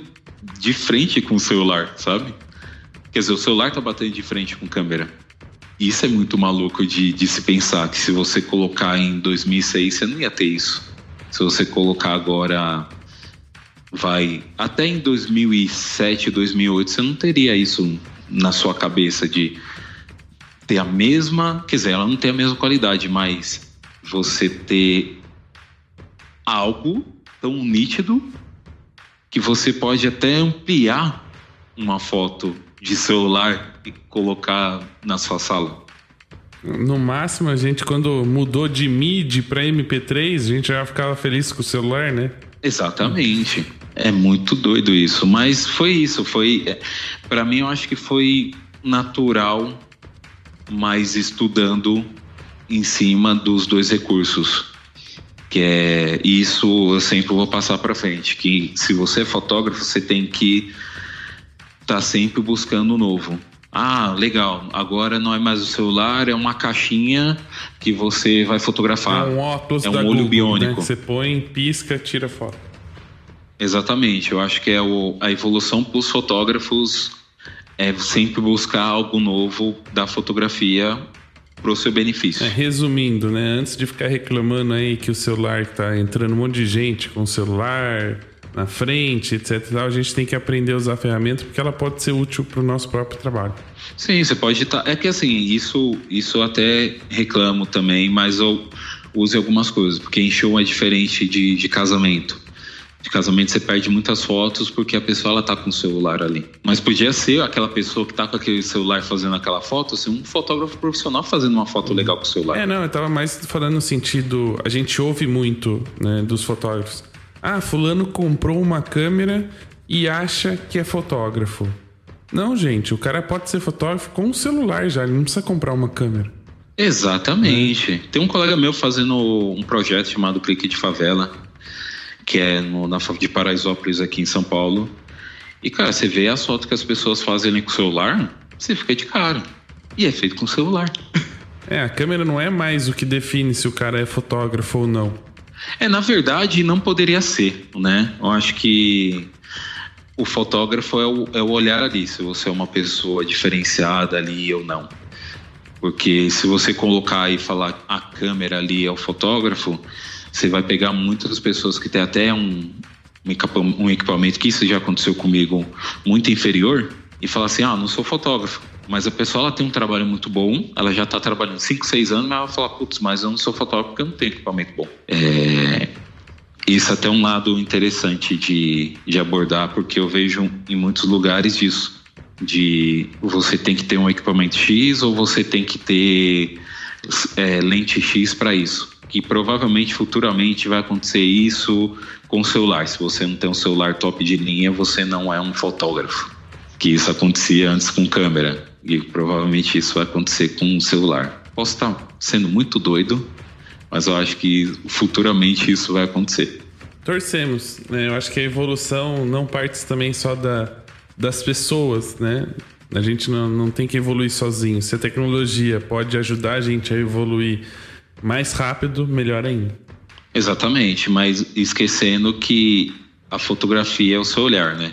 de frente com o celular, sabe? Quer dizer, o celular tá batendo de frente com câmera. Isso é muito maluco de se pensar, que se você colocar em 2006, você não ia ter isso. Se você colocar agora, até em 2007, 2008, você não teria isso na sua cabeça de ter a mesma, quer dizer, ela não tem a mesma qualidade, mas você ter algo tão nítido que você pode até ampliar uma foto de celular e colocar na sua sala. No máximo, a gente, quando mudou de MIDI para MP3, a gente já ficava feliz com o celular, né? Exatamente. É muito doido isso. Mas foi isso. Para mim, eu acho que foi natural, mas estudando em cima dos dois recursos. Que é isso, eu sempre vou passar para frente. Que se você é fotógrafo, você tem que estar sempre buscando o novo. Legal, agora não é mais o celular, é uma caixinha que você vai fotografar. É um óculos da olho Google, biônico, né? Que você põe, pisca, tira foto. Exatamente, eu acho que a evolução para os fotógrafos é sempre buscar algo novo da fotografia para o seu benefício. Resumindo, né? Antes de ficar reclamando aí que o celular tá entrando um monte de gente com o celular na frente, etc. A gente tem que aprender a usar a ferramenta porque ela pode ser útil para o nosso próprio trabalho. Sim, você pode estar... É que assim, isso eu até reclamo também, mas eu uso algumas coisas, porque em show é diferente de casamento. De casamento você perde muitas fotos porque a pessoa ela tá com o celular ali. Mas podia ser aquela pessoa que tá com aquele celular fazendo aquela foto, assim, um fotógrafo profissional fazendo uma foto legal com o celular. Não, eu tava mais falando no sentido... A gente ouve muito, né, dos fotógrafos. Fulano comprou uma câmera e acha que é fotógrafo. Não, gente, o cara pode ser fotógrafo com o celular já, ele não precisa comprar uma câmera. Exatamente. Tem um colega meu fazendo um projeto chamado Clique de Favela, que é de Paraisópolis, aqui em São Paulo. E, cara, você vê as fotos que as pessoas fazem ali com o celular, você fica de cara. E é feito com o celular. A câmera não é mais o que define se o cara é fotógrafo ou não. Na verdade, não poderia ser, né? Eu acho que o fotógrafo é o olhar ali, se você é uma pessoa diferenciada ali ou não. Porque se você colocar e falar a câmera ali é o fotógrafo, você vai pegar muitas pessoas que têm até um equipamento, que isso já aconteceu comigo, muito inferior, e falar assim, não sou fotógrafo. Mas a pessoa ela tem um trabalho muito bom, ela já está trabalhando 5, 6 anos, mas ela fala, putz, mas eu não sou fotógrafo porque eu não tenho equipamento bom. Isso até é um lado interessante de abordar, porque eu vejo em muitos lugares disso, de você tem que ter um equipamento X ou você tem que ter lente X para isso. Que provavelmente futuramente vai acontecer isso com o celular. Se você não tem um celular top de linha, você não é um fotógrafo. Que isso acontecia antes com câmera. E provavelmente isso vai acontecer com o celular. Posso estar sendo muito doido, mas eu acho que futuramente isso vai acontecer. Torcemos, né? Eu acho que a evolução não parte também só das pessoas, né? A gente não tem que evoluir sozinho. Se a tecnologia pode ajudar a gente a evoluir mais rápido, melhor ainda. Exatamente, mas esquecendo que a fotografia é o seu olhar, né?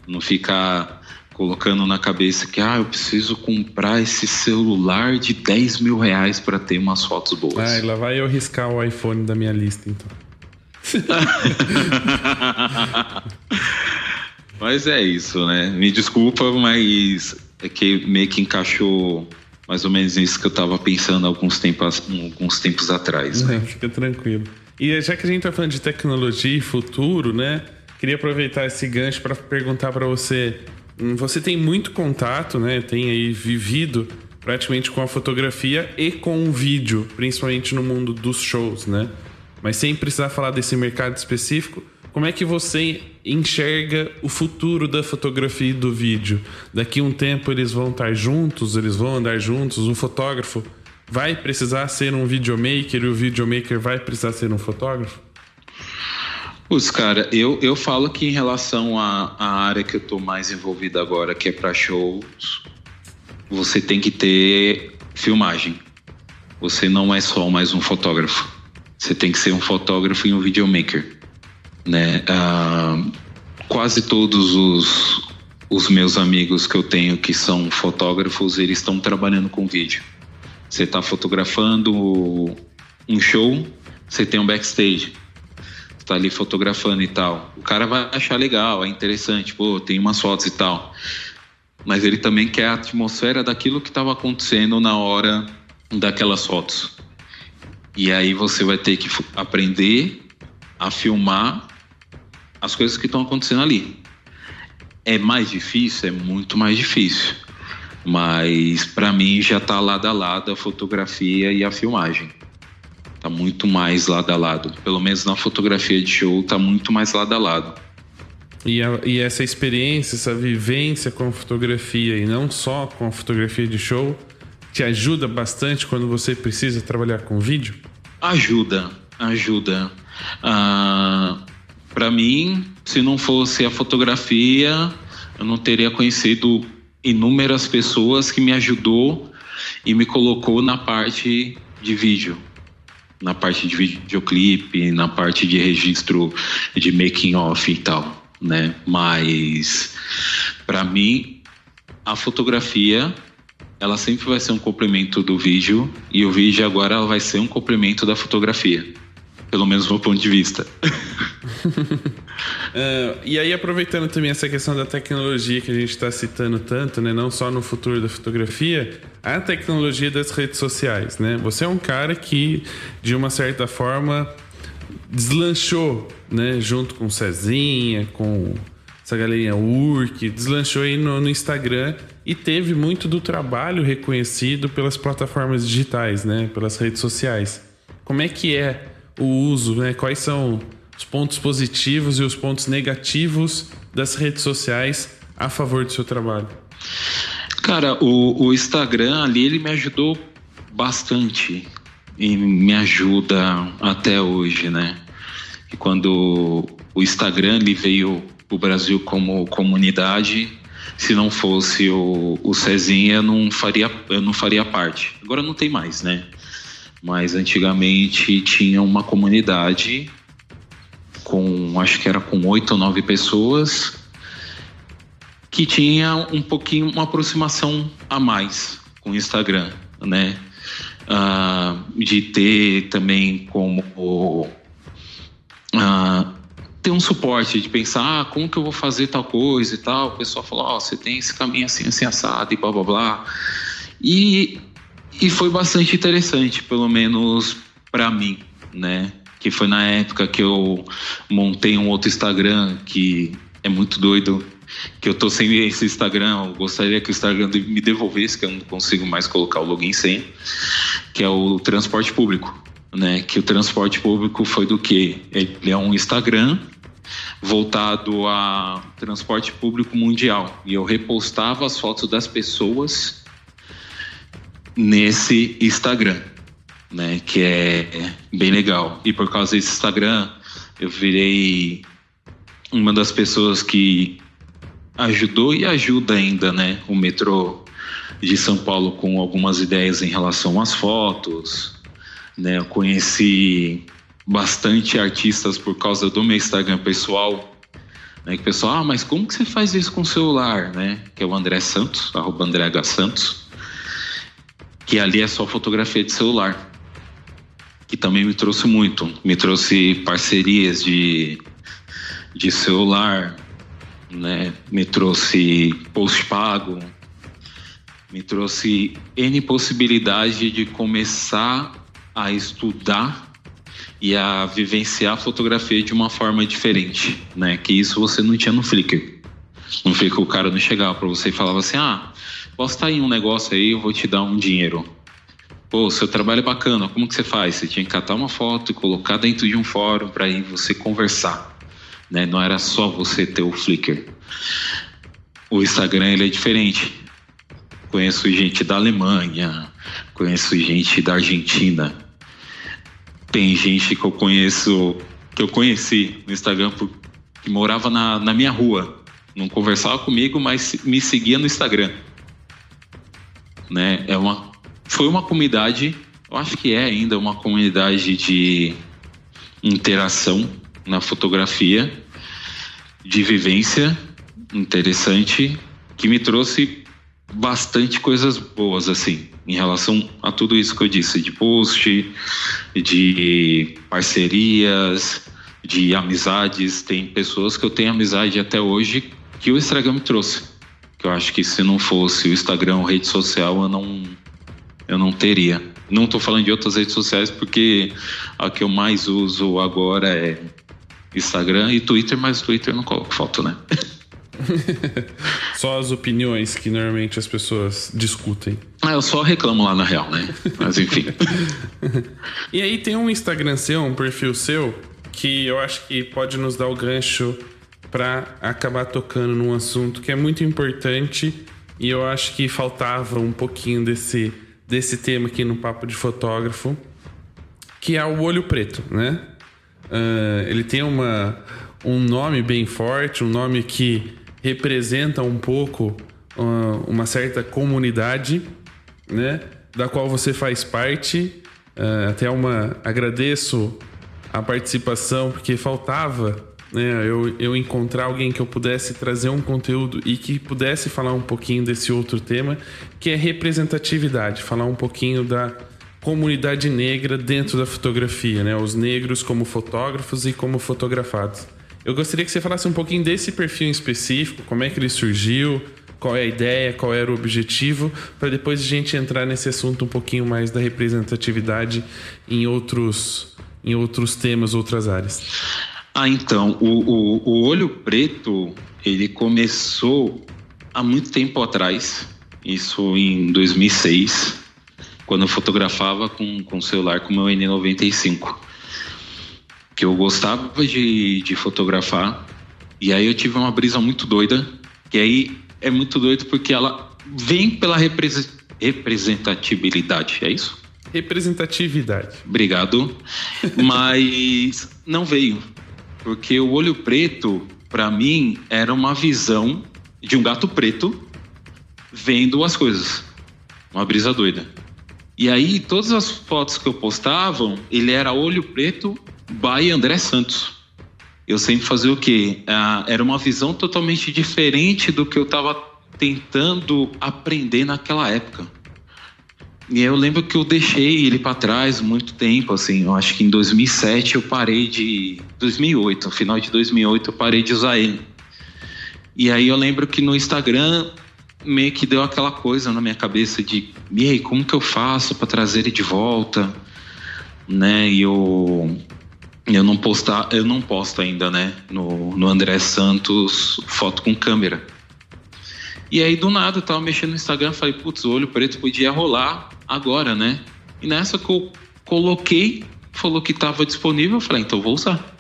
Não ficar colocando na cabeça que eu preciso comprar esse celular de 10 mil reais para ter umas fotos boas. Lá vai eu riscar o iPhone da minha lista, então. Mas é isso, né? Me desculpa, mas é que meio que encaixou mais ou menos isso que eu tava pensando alguns tempos atrás. Né? Fica tranquilo. E já que a gente tá falando de tecnologia e futuro, né? Queria aproveitar esse gancho para perguntar para você. Você tem muito contato, né? Tem aí vivido praticamente com a fotografia e com o vídeo, principalmente no mundo dos shows, né? Mas sem precisar falar desse mercado específico, como é que você enxerga o futuro da fotografia e do vídeo? Daqui a um tempo eles vão estar juntos, eles vão andar juntos, o fotógrafo vai precisar ser um videomaker e o videomaker vai precisar ser um fotógrafo? Putz, cara, eu falo que em relação à área que eu tô mais envolvido agora, que é para shows, você tem que ter filmagem. Você não é só mais um fotógrafo. Você tem que ser um fotógrafo e um videomaker, né? Quase todos os meus amigos que eu tenho que são fotógrafos, eles estão trabalhando com vídeo. Você está fotografando um show, você tem um backstage. Tá ali fotografando e tal. O cara vai achar legal, é interessante, tem umas fotos e tal. Mas ele também quer a atmosfera daquilo que estava acontecendo na hora daquelas fotos. E aí você vai ter que aprender a filmar as coisas que estão acontecendo ali. É mais difícil? É muito mais difícil. Mas para mim já tá lado a lado a fotografia e a filmagem. Tá muito mais lado a lado. Pelo menos na fotografia de show tá muito mais lado a lado. E essa experiência, essa vivência com a fotografia e não só com a fotografia de show, te ajuda bastante quando você precisa trabalhar com vídeo? Ajuda. Para mim, se não fosse a fotografia, eu não teria conhecido inúmeras pessoas que me ajudou e me colocou na parte de vídeo. Na parte de videoclipe, na parte de registro de making of e tal, né? Mas para mim a fotografia ela sempre vai ser um complemento do vídeo e o vídeo agora ela vai ser um complemento da fotografia, pelo menos do meu ponto de vista. E aí, aproveitando também essa questão da tecnologia que a gente está citando tanto, né? Não só no futuro da fotografia, a tecnologia das redes sociais, né? Você é um cara que, de uma certa forma, deslanchou, né? Junto com o Cezinha, com essa galerinha Urk, deslanchou aí no Instagram e teve muito do trabalho reconhecido pelas plataformas digitais, né? Pelas redes sociais. Como é que é o uso, né? Quais são os pontos positivos e os pontos negativos das redes sociais a favor do seu trabalho? Cara, o Instagram ali, ele me ajudou bastante e me ajuda até hoje, né? E quando o Instagram ele veio o Brasil como comunidade. Se não fosse o Cezinha, eu não faria parte. Agora não tem mais, né? Mas antigamente tinha uma comunidade acho que era com 8 ou 9 pessoas, que tinha uma aproximação a mais com o Instagram, né? De ter também como ter um suporte, de pensar como que eu vou fazer tal coisa e tal. O pessoal falou, você tem esse caminho assim, assim, assado e blá blá blá. E foi bastante interessante, pelo menos para mim, né? Que foi na época que eu montei um outro Instagram, que é muito doido, que eu tô sem esse Instagram. Eu gostaria que o Instagram me devolvesse, que eu não consigo mais colocar o login sem, que é o transporte público, né? Que o transporte público foi do quê? Ele é um Instagram voltado a transporte público mundial, e eu repostava as fotos das pessoas nesse Instagram, né, que é bem legal. E por causa desse Instagram eu virei uma das pessoas que ajudou e ajuda ainda, né, o metrô de São Paulo com algumas ideias em relação às fotos, né. Eu conheci bastante artistas por causa do meu Instagram pessoal, né, que o pessoal, mas como que você faz isso com o celular, né, que é o André Santos, @AndréHSantos, que ali é só fotografia de celular, que também me trouxe parcerias de celular, né? Me trouxe post pago, me trouxe N possibilidade de começar a estudar e a vivenciar a fotografia de uma forma diferente, né? Que isso você não tinha no Flickr. No Flickr o cara não chegava para você e falava assim, posta aí um negócio aí, eu vou te dar um dinheiro. Pô, seu trabalho é bacana, como que você faz? Você tinha que catar uma foto e colocar dentro de um fórum para aí você conversar, né? Não era só você ter o Flickr. O Instagram, ele é diferente. Conheço gente da Alemanha, conheço gente da Argentina. Tem gente que eu conheci no Instagram que morava na minha rua. Não conversava comigo, mas me seguia no Instagram, né? Foi uma comunidade, eu acho que é ainda uma comunidade de interação na fotografia, de vivência interessante, que me trouxe bastante coisas boas, assim, em relação a tudo isso que eu disse, de post, de parcerias, de amizades. Tem pessoas que eu tenho amizade até hoje que o Instagram me trouxe, que eu acho que se não fosse o Instagram, rede social, eu não teria. Não estou falando de outras redes sociais, porque a que eu mais uso agora é Instagram e Twitter, mas Twitter eu não coloco foto, né? Só as opiniões que normalmente as pessoas discutem. Eu só reclamo lá na real, né? Mas enfim. E aí tem um Instagram seu, um perfil seu, que eu acho que pode nos dar o gancho para acabar tocando num assunto que é muito importante, e eu acho que faltava um pouquinho desse tema aqui no Papo de Fotógrafo, que é o olho preto, né? Ele tem um nome bem forte, um nome que representa um pouco uma certa comunidade, né? Da qual você faz parte. Agradeço a participação, porque faltava, né, eu encontrar alguém que eu pudesse trazer um conteúdo e que pudesse falar um pouquinho desse outro tema, que é representatividade, falar um pouquinho da comunidade negra dentro da fotografia, né? Os negros como fotógrafos e como fotografados. Eu gostaria que você falasse um pouquinho desse perfil em específico, como é que ele surgiu, qual é a ideia, qual era o objetivo, para depois a gente entrar nesse assunto um pouquinho mais da representatividade em outros temas, outras áreas. Então, o olho preto, ele começou há muito tempo atrás, isso em 2006, quando eu fotografava com celular com o meu N95, que eu gostava de fotografar, e aí eu tive uma brisa muito doida, que aí é muito doido porque ela vem pela representatividade, é isso? Representatividade. Obrigado, mas não veio. Porque o olho preto, para mim, era uma visão de um gato preto vendo as coisas. Uma brisa doida. E aí, todas as fotos que eu postava, ele era olho preto by André Santos. Eu sempre fazia o quê? Era uma visão totalmente diferente do que eu estava tentando aprender naquela época. E eu lembro que eu deixei ele para trás muito tempo, assim. Eu acho que em 2007 eu parei de... 2008, no final de 2008 eu parei de usar ele. E aí eu lembro que no Instagram meio que deu aquela coisa na minha cabeça de... E aí, como que eu faço para trazer ele de volta? Né? E eu não posto ainda, né? No André Santos, foto com câmera. E aí, do nada, eu tava mexendo no Instagram, falei, putz, o olho preto podia rolar agora, né? E nessa que eu coloquei, falou que tava disponível, eu falei, então vou usar.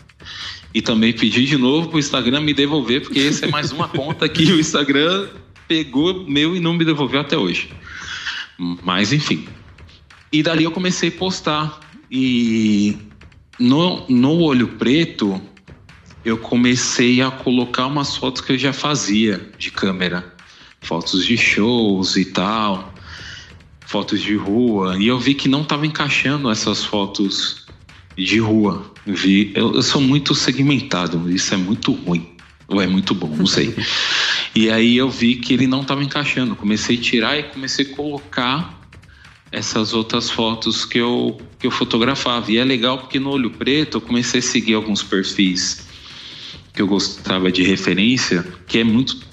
E também pedi de novo pro Instagram me devolver, porque esse é mais uma conta que o Instagram pegou meu e não me devolveu até hoje. Mas, enfim. E dali eu comecei a postar. E no olho preto, eu comecei a colocar umas fotos que eu já fazia de câmera. Fotos de shows e tal, fotos de rua, e eu vi que não estava encaixando essas fotos de rua. Eu sou muito segmentado, isso é muito ruim, ou é muito bom, não sei. E aí eu vi que ele não estava encaixando, comecei a tirar e comecei a colocar essas outras fotos que eu fotografava. E é legal porque no olho preto eu comecei a seguir alguns perfis que eu gostava de referência, que é muito...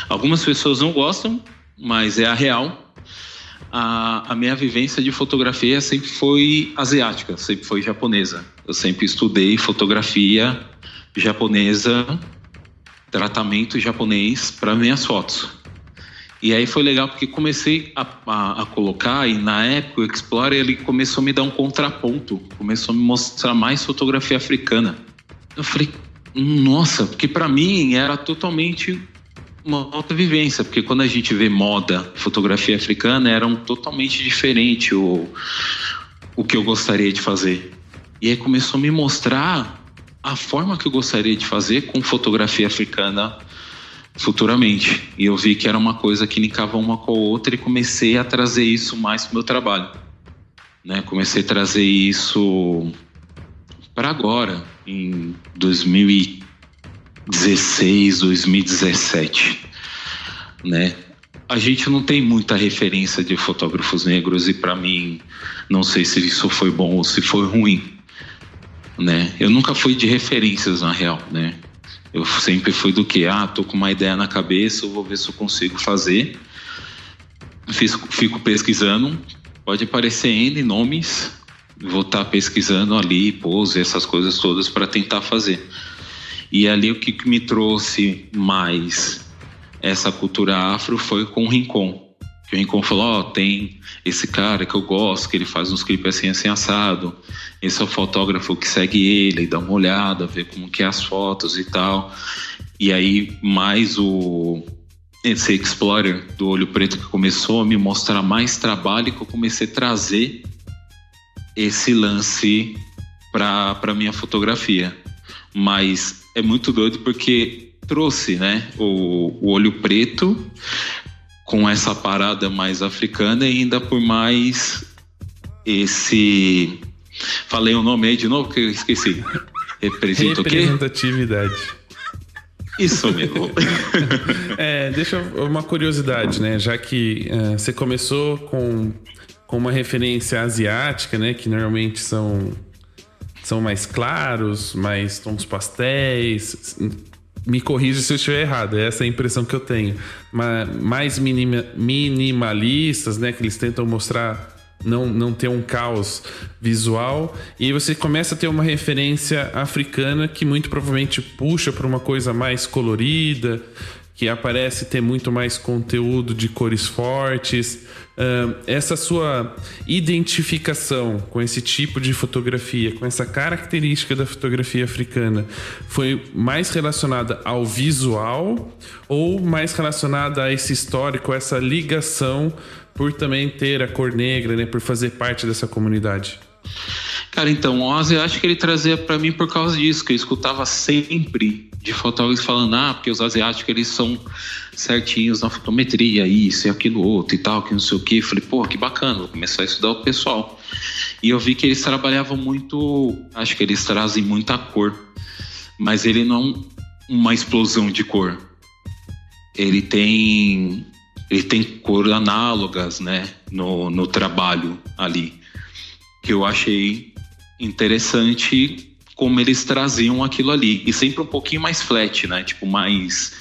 algumas pessoas não gostam, mas é a real. A minha vivência de fotografia sempre foi asiática, sempre foi japonesa. Eu sempre estudei fotografia japonesa, tratamento japonês para minhas fotos. E aí foi legal porque comecei a colocar, e na época o Explorer ele começou a me dar um contraponto, começou a me mostrar mais fotografia africana. Eu falei, nossa, porque para mim era totalmente uma outra vivência, porque quando a gente vê moda, fotografia africana, era totalmente diferente o que eu gostaria de fazer. E aí começou a me mostrar a forma que eu gostaria de fazer com fotografia africana futuramente. E eu vi que era uma coisa que linkava uma com a outra e comecei a trazer isso mais para o meu trabalho. Né? Comecei a trazer isso para agora, em 2016, 2017, né? A gente não tem muita referência de fotógrafos negros e para mim, não sei se isso foi bom ou se foi ruim, né? Eu nunca fui de referências na real, né? Eu sempre fui do que, tô com uma ideia na cabeça, eu vou ver se eu consigo fazer. Fico pesquisando, pode aparecer N nomes, vou estar pesquisando ali, pose, essas coisas todas para tentar fazer. E ali o que me trouxe mais essa cultura afro foi com o Rincon. O Rincon falou, tem esse cara que eu gosto, que ele faz uns clipes assim assado. Esse é o fotógrafo que segue ele, dá uma olhada, vê como que é as fotos e tal. E aí mais esse Explorer do olho preto que começou a me mostrar mais trabalho, que eu comecei a trazer esse lance para minha fotografia. Mas é muito doido porque trouxe, né, o olho preto com essa parada mais africana e ainda por mais esse... Falei o nome aí de novo que eu esqueci. Representa o quê? Representatividade. Isso mesmo. Deixa uma curiosidade, né? Já que você começou com uma referência asiática, né? Que normalmente são mais claros, mais tons pastéis. Me corrija se eu estiver errado, essa é a impressão que eu tenho. Mais minimalistas, né? Que eles tentam mostrar, não ter um caos visual. E aí você começa a ter uma referência africana que muito provavelmente puxa para uma coisa mais colorida, que aparece ter muito mais conteúdo de cores fortes. Essa sua identificação com esse tipo de fotografia, com essa característica da fotografia africana, foi mais relacionada ao visual ou mais relacionada a esse histórico, essa ligação por também ter a cor negra, né, por fazer parte dessa comunidade? Cara, então, o Ozzy, acho que ele trazia pra mim por causa disso, que eu escutava sempre de fotógrafos falando, porque os asiáticos, eles são certinhos na fotometria, isso e aquilo outro e tal, que não sei o que. Eu falei, pô, que bacana, vou começar a estudar o pessoal. E eu vi que eles trabalhavam muito, acho que eles trazem muita cor, mas ele não é uma explosão de cor. Ele tem cor análogas, né, no trabalho ali, que eu achei interessante como eles traziam aquilo ali, e sempre um pouquinho mais flat, né, tipo, mais,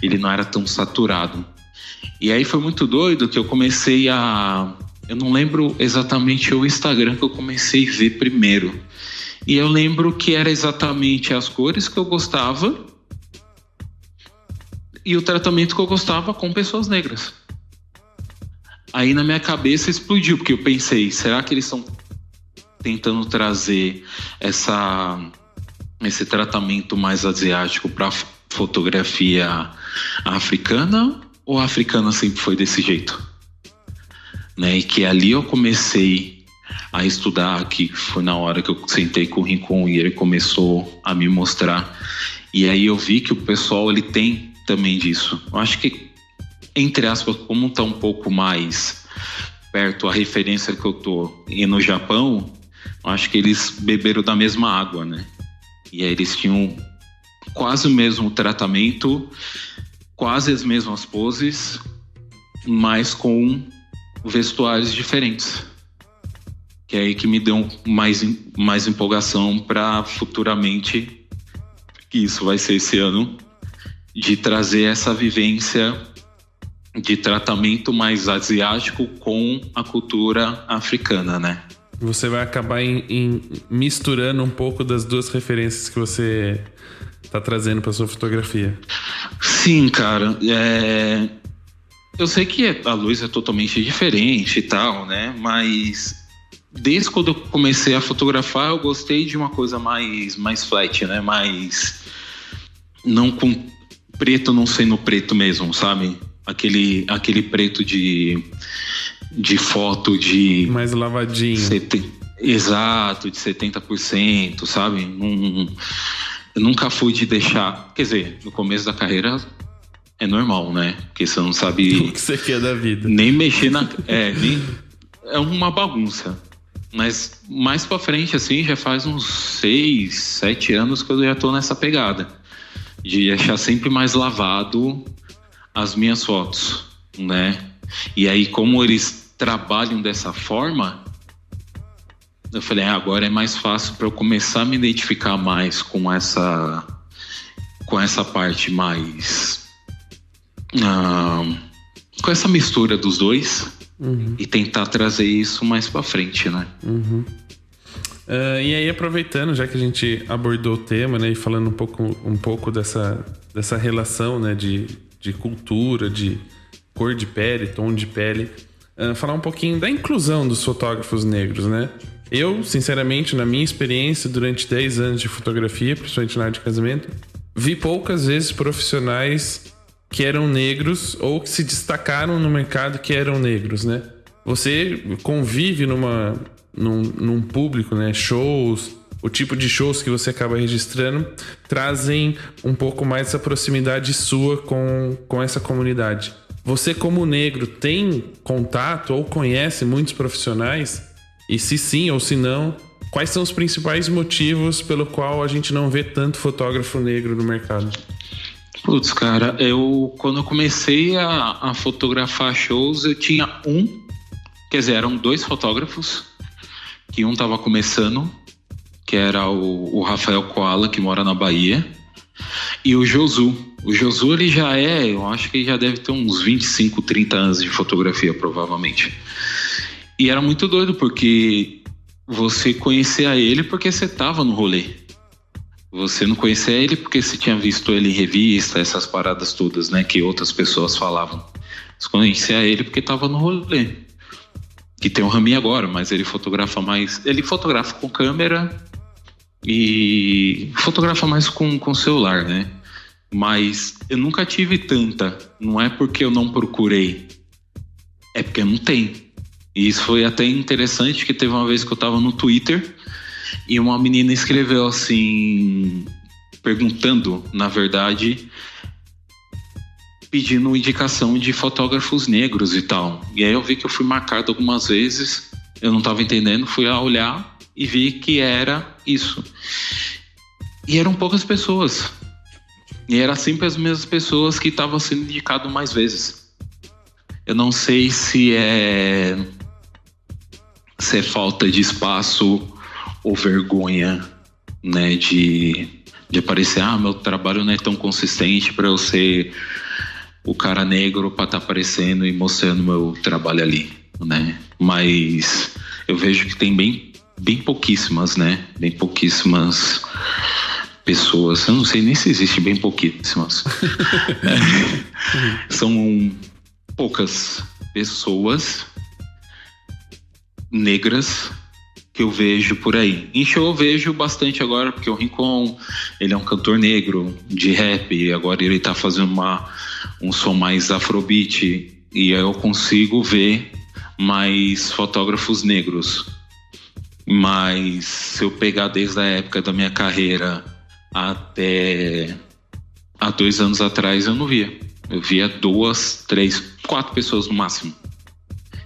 ele não era tão saturado. E aí foi muito doido que eu comecei eu não lembro exatamente o Instagram que eu comecei a ver primeiro, e eu lembro que era exatamente as cores que eu gostava e o tratamento que eu gostava com pessoas negras. Aí na minha cabeça explodiu, porque eu pensei, será que eles estão tentando trazer esse tratamento mais asiático para fotografia africana, ou a africana sempre foi desse jeito? Né? E que ali eu comecei a estudar, que foi na hora que eu sentei com o Rincon e ele começou a me mostrar. E aí eu vi que o pessoal, ele tem também disso. Eu acho que, entre aspas, como está um pouco mais perto a referência que eu tô, e no Japão, eu acho que eles beberam da mesma água, né? E aí eles tinham quase o mesmo tratamento, quase as mesmas poses, mas com vestuários diferentes. Que é aí que me deu mais empolgação para futuramente, que isso vai ser esse ano, de trazer essa vivência de tratamento mais asiático com a cultura africana, né? Você vai acabar misturando um pouco das duas referências que você tá trazendo para sua fotografia. Sim, cara. Eu sei que a luz é totalmente diferente e tal, né? Mas desde quando eu comecei a fotografar, eu gostei de uma coisa mais flat, né? Mais... não com preto não sendo preto mesmo, sabe? Aquele preto de foto de... mais lavadinho. Exato, de 70%, sabe? Eu nunca fui de deixar... Quer dizer, no começo da carreira é normal, né? Porque você não sabe... o que você quer da vida. Nem mexer na... É uma bagunça. Mas mais pra frente, assim, já faz uns 6, 7 anos que eu já tô nessa pegada. De deixar sempre mais lavado as minhas fotos, né? E aí, como eles trabalham dessa forma, eu falei, agora é mais fácil para eu começar a me identificar mais com essa parte mais... com essa mistura dos dois, e tentar trazer isso mais para frente, né? E aí, aproveitando, já que a gente abordou o tema, né, e falando um pouco dessa relação, né, de cultura, de cor de pele, tom de pele, falar um pouquinho da inclusão dos fotógrafos negros, né? Eu, sinceramente, na minha experiência, durante 10 anos de fotografia, principalmente na área de casamento, vi poucas vezes profissionais que eram negros ou que se destacaram no mercado que eram negros, né? Você convive num público, né? Shows, o tipo de shows que você acaba registrando trazem um pouco mais essa proximidade sua com essa comunidade. Você, como negro, tem contato ou conhece muitos profissionais? E se sim ou se não, quais são os principais motivos pelo qual a gente não vê tanto fotógrafo negro no mercado? Putz, cara, quando eu comecei a fotografar shows, eu tinha eram 2 fotógrafos, que um tava começando, que era o Rafael Koala, que mora na Bahia, e o Josu. O Josu, ele eu acho que ele já deve ter uns 25, 30 anos de fotografia, provavelmente. E era muito doido, porque você conhecia ele porque você tava no rolê. Você não conhecia ele porque você tinha visto ele em revista, essas paradas todas, né, que outras pessoas falavam. Você conhecia ele porque tava no rolê. Que tem o Rami agora, mas ele fotografa mais... Ele fotografa com câmera e fotografa mais com celular, né? Mas eu nunca tive tanta. Não é porque eu não procurei. É porque não tem. E isso foi até interessante, que teve uma vez que eu tava no Twitter e uma menina escreveu assim... perguntando, na verdade, pedindo indicação de fotógrafos negros e tal. E aí eu vi que eu fui marcado algumas vezes, eu não estava entendendo, fui a olhar e vi que era isso. E eram poucas pessoas. E era sempre as mesmas pessoas que estavam sendo indicado mais vezes. Eu não sei se é falta de espaço ou vergonha, né, de aparecer. Meu trabalho não é tão consistente para eu ser o cara negro para estar aparecendo e mostrando meu trabalho ali, né? Mas eu vejo que tem bem pouquíssimas, né? Bem pouquíssimas pessoas. Eu não sei nem se existe bem pouquíssimas. São poucas pessoas negras que eu vejo por aí. Em show eu vejo bastante agora, porque o Rincon, ele é um cantor negro de rap, e agora ele tá fazendo um som mais afrobeat, e aí eu consigo ver mais fotógrafos negros. Mas se eu pegar desde a época da minha carreira até há 2 anos atrás, eu não via. Eu via 2, 3, 4 pessoas no máximo.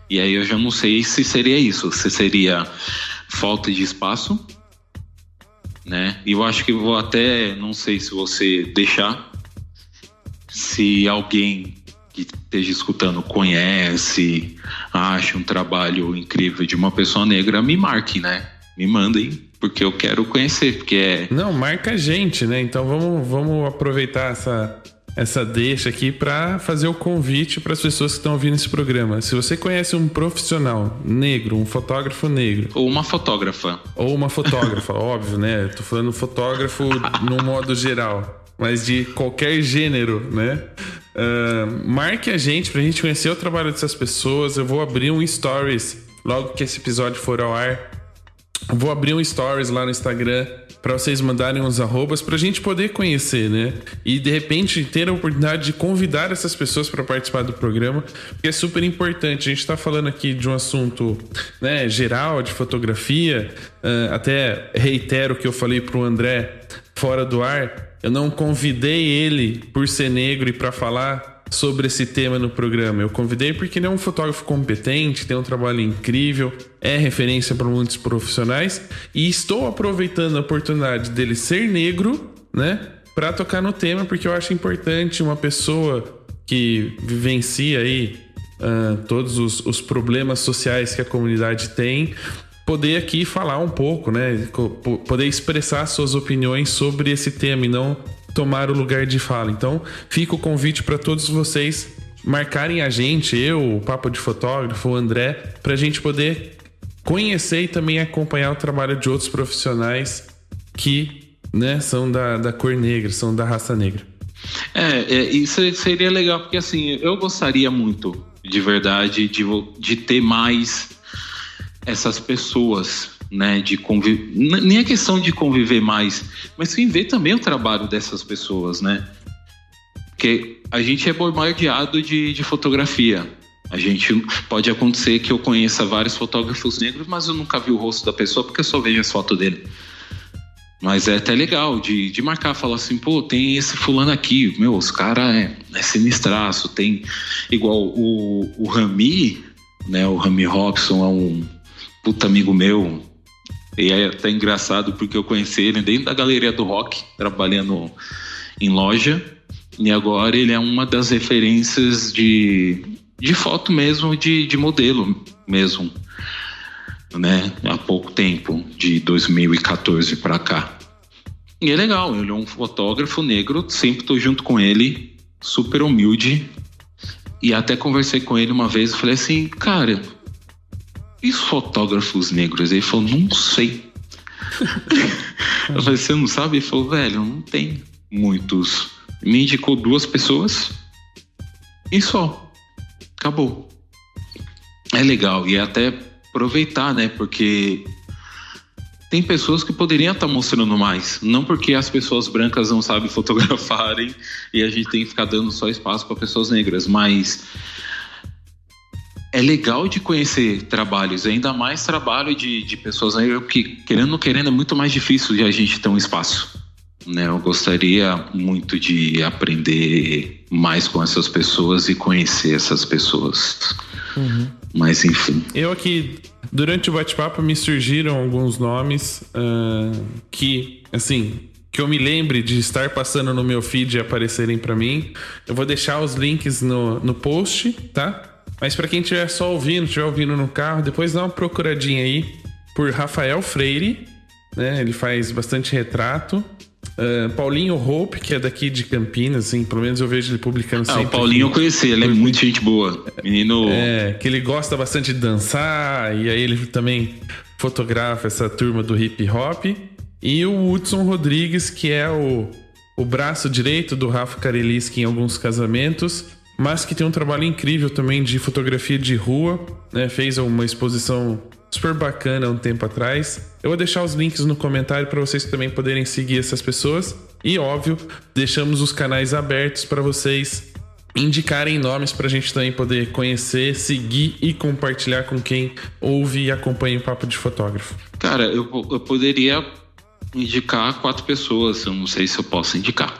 E aí eu já não sei se seria isso, se seria falta de espaço, né? E eu acho que vou até, não sei se você deixar, se alguém que esteja escutando conhece, acha um trabalho incrível de uma pessoa negra, me marque, né? Me mandem, porque eu quero conhecer, porque é... Não, marca a gente, né? Então vamos aproveitar essa deixa aqui para fazer o convite para as pessoas que estão ouvindo esse programa. Se você conhece um profissional negro, um fotógrafo negro... Ou uma fotógrafa. Ou uma fotógrafa, óbvio, né? Eu tô falando fotógrafo no modo geral, mas de qualquer gênero, né? Marque a gente pra gente conhecer o trabalho dessas pessoas. Eu vou abrir um stories logo que esse episódio for ao ar. Eu vou abrir um stories lá no Instagram para vocês mandarem uns arrobas pra gente poder conhecer, né? E de repente ter a oportunidade de convidar essas pessoas para participar do programa, porque é super importante. A gente tá falando aqui de um assunto, né, geral, de fotografia. Até reitero o que eu falei pro André fora do ar. Eu não convidei ele por ser negro e para falar sobre esse tema no programa. Eu convidei porque ele é um fotógrafo competente, tem um trabalho incrível, é referência para muitos profissionais, e estou aproveitando a oportunidade dele ser negro, né, para tocar no tema, porque eu acho importante uma pessoa que vivencia aí todos os problemas sociais que a comunidade tem, poder aqui falar um pouco, né, poder expressar suas opiniões sobre esse tema e não tomar o lugar de fala. Então, fica o convite para todos vocês marcarem a gente, eu, o Papo de Fotógrafo, o André, para a gente poder conhecer e também acompanhar o trabalho de outros profissionais que, né, são da cor negra, são da raça negra. Isso seria legal, porque assim, eu gostaria muito, de verdade, de ter mais essas pessoas, né, de conviver, nem é questão de conviver mais, mas sim ver também o trabalho dessas pessoas, né? Porque a gente é bombardeado de fotografia. A gente pode acontecer que eu conheça vários fotógrafos negros, mas eu nunca vi o rosto da pessoa porque eu só vejo as fotos dele. Mas é até legal de marcar, falar assim, pô, tem esse fulano aqui, meu, os caras é sinistraço, tem igual o Rami, né, o Rami Robson é um puta amigo meu. E é até engraçado porque eu conheci ele dentro da galeria do rock, trabalhando em loja. E agora ele é uma das referências de foto mesmo, de modelo mesmo, né? Há pouco tempo, de 2014 para cá. E é legal, ele é um fotógrafo negro, sempre tô junto com ele, super humilde. E até conversei com ele uma vez e falei assim, cara... E os fotógrafos negros? Ele falou, não sei. Eu falei, você não sabe? Ele falou, velho, não tem muitos. Me indicou 2 pessoas e só. Acabou. É legal. E até aproveitar, né? Porque tem pessoas que poderiam estar mostrando mais. Não porque as pessoas brancas não sabem fotografarem e a gente tem que ficar dando só espaço para pessoas negras, mas... É legal de conhecer trabalhos, ainda mais trabalho de pessoas negras, que querendo ou não querendo é muito mais difícil de a gente ter um espaço, né? Eu gostaria muito de aprender mais com essas pessoas e conhecer essas pessoas. Mas enfim. Eu aqui, durante o bate-papo, me surgiram alguns nomes que, assim, que eu me lembre de estar passando no meu feed e aparecerem pra mim. Eu vou deixar os links no post, tá? Mas pra quem estiver só ouvindo, estiver ouvindo no carro, depois dá uma procuradinha aí por Rafael Freire, né? Ele faz bastante retrato. Paulinho Hope, que é daqui de Campinas, assim, pelo menos eu vejo ele publicando sempre. O Paulinho eu conheci, ele é muito gente boa. Menino. Que ele gosta bastante de dançar, e aí ele também fotografa essa turma do hip hop. E o Hudson Rodrigues, que é o braço direito do Rafa Kareliski em alguns casamentos, mas que tem um trabalho incrível também de fotografia de rua, né? Fez uma exposição super bacana um tempo atrás. Eu vou deixar os links no comentário para vocês também poderem seguir essas pessoas. E, óbvio, deixamos os canais abertos para vocês indicarem nomes para a gente também poder conhecer, seguir e compartilhar com quem ouve e acompanha o Papo de Fotógrafo. Cara, eu poderia indicar 4 pessoas, eu não sei se eu posso indicar.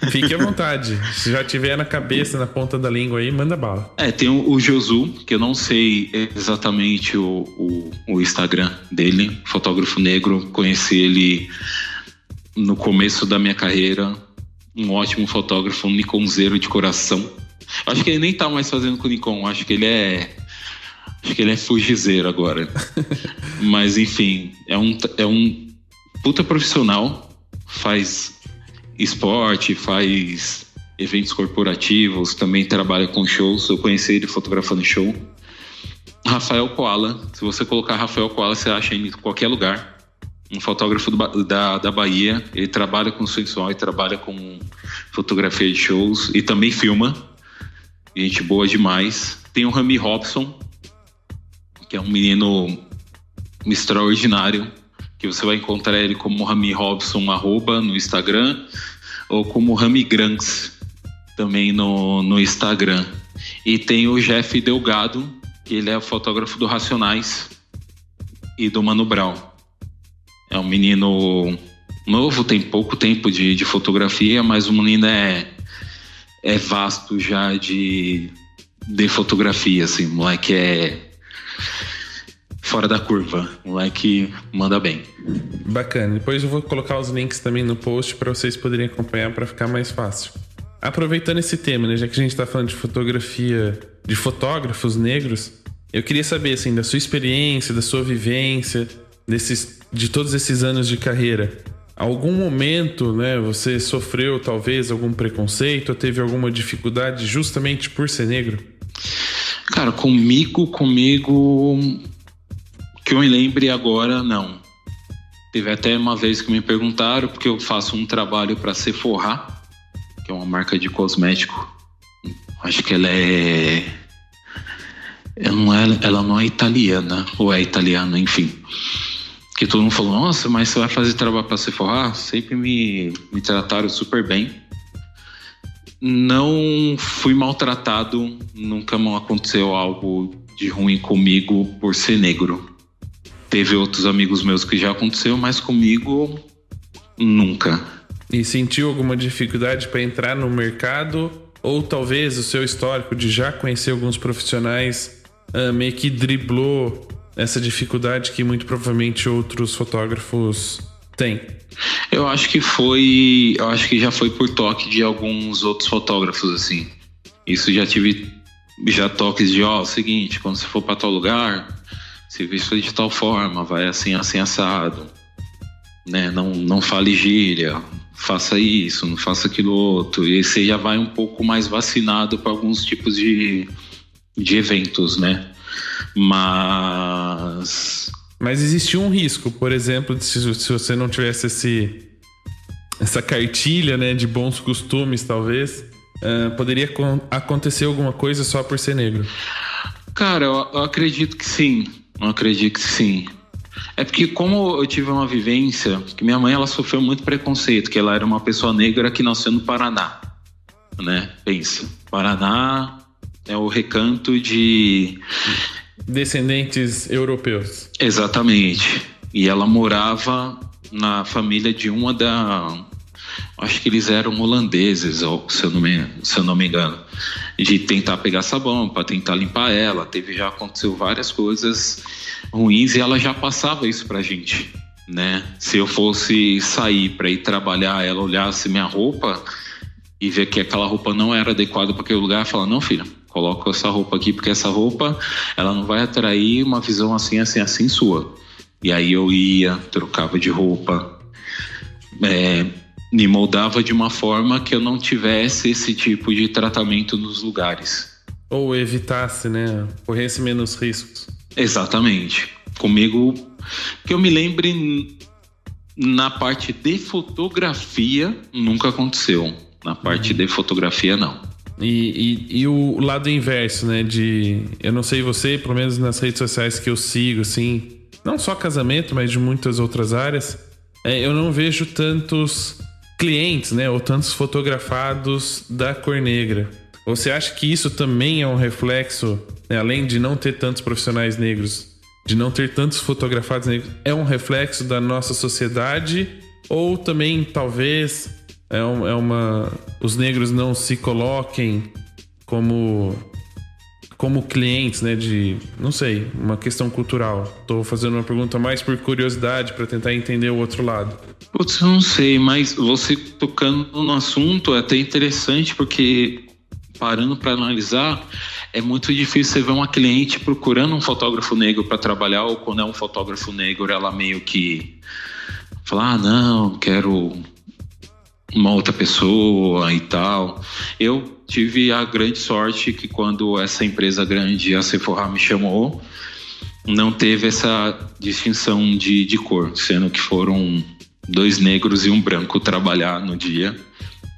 Fique à vontade. Se já tiver na cabeça, na ponta da língua aí, manda bala. Tem o Josu, que eu não sei exatamente o Instagram dele, fotógrafo negro. Conheci ele no começo da minha carreira. Um ótimo fotógrafo, um Nikonzeiro de coração. Acho que ele nem tá mais fazendo com o Nikon, acho que ele é fugizeiro agora. Mas enfim, é um puta profissional, faz esporte, faz eventos corporativos, também trabalha com shows. Eu conheci ele fotografando show. Rafael Koala, se você colocar Rafael Koala, você acha ele em qualquer lugar. Um fotógrafo da Bahia, ele trabalha com sensual e trabalha com fotografia de shows e também filma. Gente boa demais. Tem o Rami Robson, que é um menino extraordinário, que você vai encontrar ele como Rami Robson @ no Instagram, ou como Rami Grants também no Instagram. E tem o Jeff Delgado, que ele é o fotógrafo do Racionais e do Mano Brown. É um menino novo, tem pouco tempo de fotografia, mas o menino é vasto já de fotografia, assim. O moleque é fora da curva, o moleque manda bem. Bacana, depois eu vou colocar os links também no post para vocês poderem acompanhar, para ficar mais fácil. Aproveitando esse tema, né, já que a gente tá falando de fotografia, de fotógrafos negros, eu queria saber, assim, da sua experiência, da sua vivência, de todos esses anos de carreira. Algum momento, né, você sofreu talvez algum preconceito ou teve alguma dificuldade justamente por ser negro? Cara, comigo, que eu me lembre agora, não. Teve até uma vez que me perguntaram, porque eu faço um trabalho para Sephora, que é uma marca de cosmético. Acho que ela não é italiana, ou é italiana, enfim. Que todo mundo falou, nossa, mas você vai fazer trabalho para Sephora? Sempre me trataram super bem. Não fui maltratado, nunca aconteceu algo de ruim comigo por ser negro. Teve outros amigos meus que já aconteceu, mas comigo nunca. E sentiu alguma dificuldade para entrar no mercado? Ou talvez o seu histórico de já conhecer alguns profissionais meio que driblou essa dificuldade que muito provavelmente outros fotógrafos têm? Eu acho que já foi por toque de alguns outros fotógrafos, assim. Isso já tive toques de, seguinte, quando você for para tal lugar, se vista de tal forma, vai assim, assim, assado, né? Não fale gíria, faça isso, não faça aquilo outro. E você já vai um pouco mais vacinado para alguns tipos de eventos, né? Mas existia um risco, por exemplo, se você não tivesse essa cartilha, né, de bons costumes, talvez, poderia acontecer alguma coisa só por ser negro? Cara, eu acredito que sim. É porque como eu tive uma vivência, que minha mãe ela sofreu muito preconceito, que ela era uma pessoa negra que nasceu no Paraná, né? Pensa, Paraná é o recanto de descendentes europeus. Exatamente. E ela morava na família de uma acho que eles eram holandeses, se eu não me engano, de tentar pegar sabão para tentar limpar ela. Já aconteceu várias coisas ruins e ela já passava isso pra gente, né? Se eu fosse sair para ir trabalhar, ela olhasse minha roupa e ver que aquela roupa não era adequada para aquele lugar, falar: não, filha, coloca essa roupa aqui, porque essa roupa ela não vai atrair uma visão assim, assim, assim sua. E aí eu ia, trocava de roupa, me moldava de uma forma que eu não tivesse esse tipo de tratamento nos lugares. Ou evitasse, né? Corresse menos riscos. Exatamente. Comigo, que eu me lembre, na parte de fotografia, nunca aconteceu. Na parte de fotografia, não. E o lado inverso, né? Eu não sei você, pelo menos nas redes sociais que eu sigo, assim, não só casamento, mas de muitas outras áreas, eu não vejo tantos clientes, né? Ou tantos fotografados da cor negra. Você acha que isso também é um reflexo, né, além de não ter tantos profissionais negros, de não ter tantos fotografados negros, é um reflexo da nossa sociedade? Ou também, talvez, os negros não se coloquem como clientes, né, não sei, uma questão cultural? Tô fazendo uma pergunta mais por curiosidade, para tentar entender o outro lado. Putz, eu não sei, mas você tocando no assunto é até interessante, porque parando para analisar, é muito difícil você ver uma cliente procurando um fotógrafo negro para trabalhar, ou quando é um fotógrafo negro, ela meio que fala: não, quero uma outra pessoa e tal. Eu tive a grande sorte que quando essa empresa grande, a Sephora, me chamou, não teve essa distinção de cor, sendo que foram 2 negros e um branco trabalhar no dia,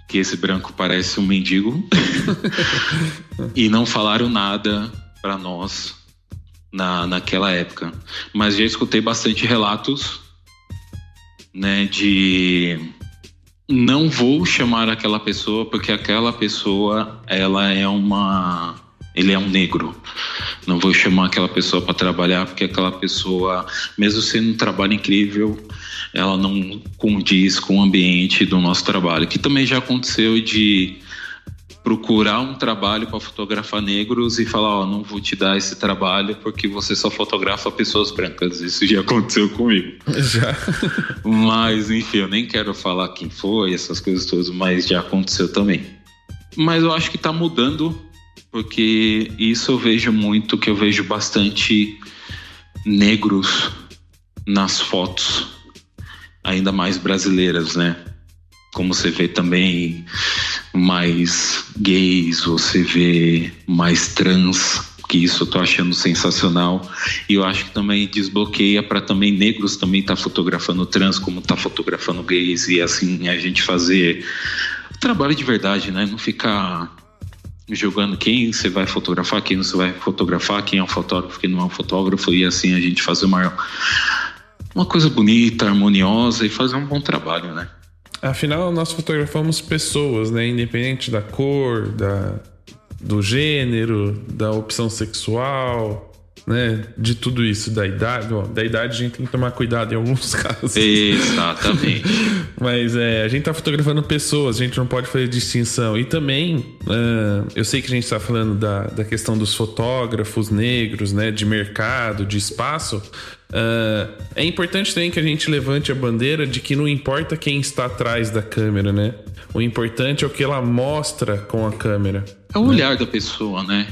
que esse branco parece um mendigo. E não falaram nada para nós naquela época. Mas já escutei bastante relatos, né, de não vou chamar aquela pessoa porque aquela pessoa ele é um negro. Não vou chamar aquela pessoa para trabalhar porque aquela pessoa, mesmo sendo um trabalho incrível, ela não condiz com o ambiente do nosso trabalho. Que também já aconteceu de procurar um trabalho para fotografar negros e falar: não vou te dar esse trabalho porque você só fotografa pessoas brancas. Isso já aconteceu comigo. Já. Mas, enfim, eu nem quero falar quem foi, essas coisas todas, mas já aconteceu também. Mas eu acho que está mudando, porque isso eu vejo muito, que eu vejo bastante negros nas fotos, ainda mais brasileiras, né? Como você vê também mais gays, você vê mais trans, que isso eu tô achando sensacional. E eu acho que também desbloqueia para também negros também tá fotografando trans, como tá fotografando gays, e assim a gente fazer trabalho de verdade, né? Não ficar julgando quem você vai fotografar, quem não você vai fotografar, quem é um fotógrafo, quem não é um fotógrafo, e assim a gente fazer uma coisa bonita, harmoniosa e fazer um bom trabalho, né? Afinal, nós fotografamos pessoas, né? Independente da cor, do gênero, da opção sexual, né? De tudo isso, da idade. Bom, da idade a gente tem que tomar cuidado em alguns casos. Exatamente. Mas a gente tá fotografando pessoas, a gente não pode fazer distinção. E também, eu sei que a gente tá falando da questão dos fotógrafos negros, né? De mercado, de espaço. É importante também que a gente levante a bandeira de que não importa quem está atrás da câmera, né? O importante é o que ela mostra com a câmera. É o olhar da pessoa, né?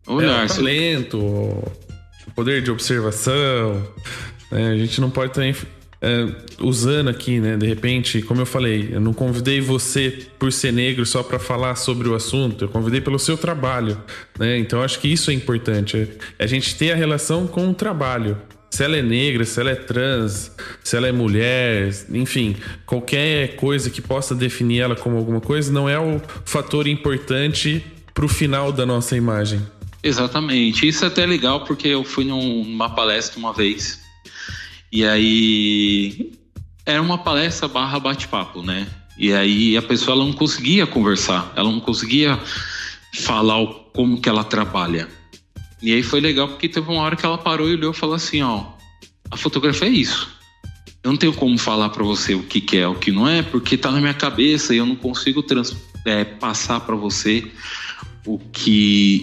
O olhar, o talento, o poder de observação, né? A gente não pode também usando aqui, né? De repente, como eu falei, eu não convidei você por ser negro só para falar sobre o assunto, eu convidei pelo seu trabalho, né? Então acho que isso é importante, a gente ter a relação com o trabalho. Se ela é negra, se ela é trans, se ela é mulher, enfim, qualquer coisa que possa definir ela como alguma coisa não é o fator importante pro final da nossa imagem. Exatamente, isso é até legal porque eu fui numa palestra uma vez. E aí era uma palestra / bate-papo, né? E aí a pessoa ela não conseguia conversar, ela não conseguia falar como que ela trabalha. E aí foi legal porque teve uma hora que ela parou e olhou e falou assim: ó, a fotografia é isso. eu não tenho como falar para você o que é, o que não é, porque tá na minha cabeça e eu não consigo passar para você o que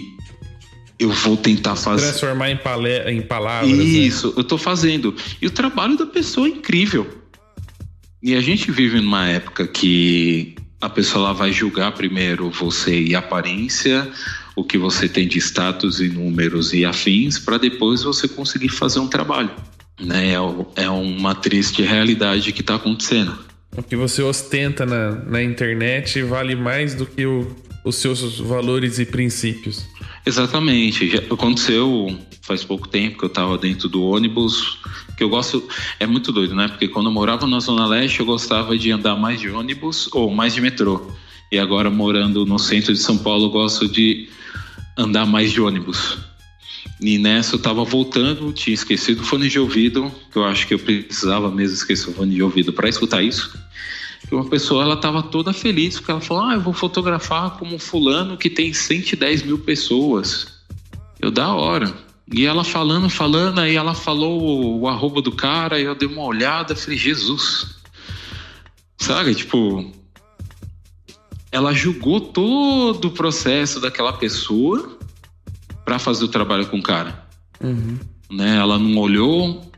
eu vou tentar fazer. Transformar em palavras. Isso, né? Eu tô fazendo. E o trabalho da pessoa é incrível. E a gente vive numa época que a pessoa lá vai julgar primeiro você e aparência, o que você tem de status e números e afins, para depois você conseguir fazer um trabalho. Né? É uma triste realidade que está acontecendo. O que você ostenta na internet vale mais do que os seus valores e princípios. Exatamente. Já aconteceu faz pouco tempo que eu estava dentro do ônibus, que eu gosto... É muito doido, né? Porque quando eu morava na Zona Leste, eu gostava de andar mais de ônibus ou mais de metrô. E agora, morando no centro de São Paulo, eu gosto de andar mais de ônibus. E nessa eu tava voltando, tinha esquecido o fone de ouvido, que eu acho que eu precisava mesmo esquecer o fone de ouvido para escutar isso. E uma pessoa, ela tava toda feliz, porque ela falou, eu vou fotografar como fulano que tem 110 mil pessoas. Eu, da hora. E ela falando, aí ela falou o arroba do cara, e eu dei uma olhada, falei, Jesus. Sabe, tipo... Ela julgou todo o processo daquela pessoa para fazer o trabalho com o cara. Uhum. Né? Ela não olhou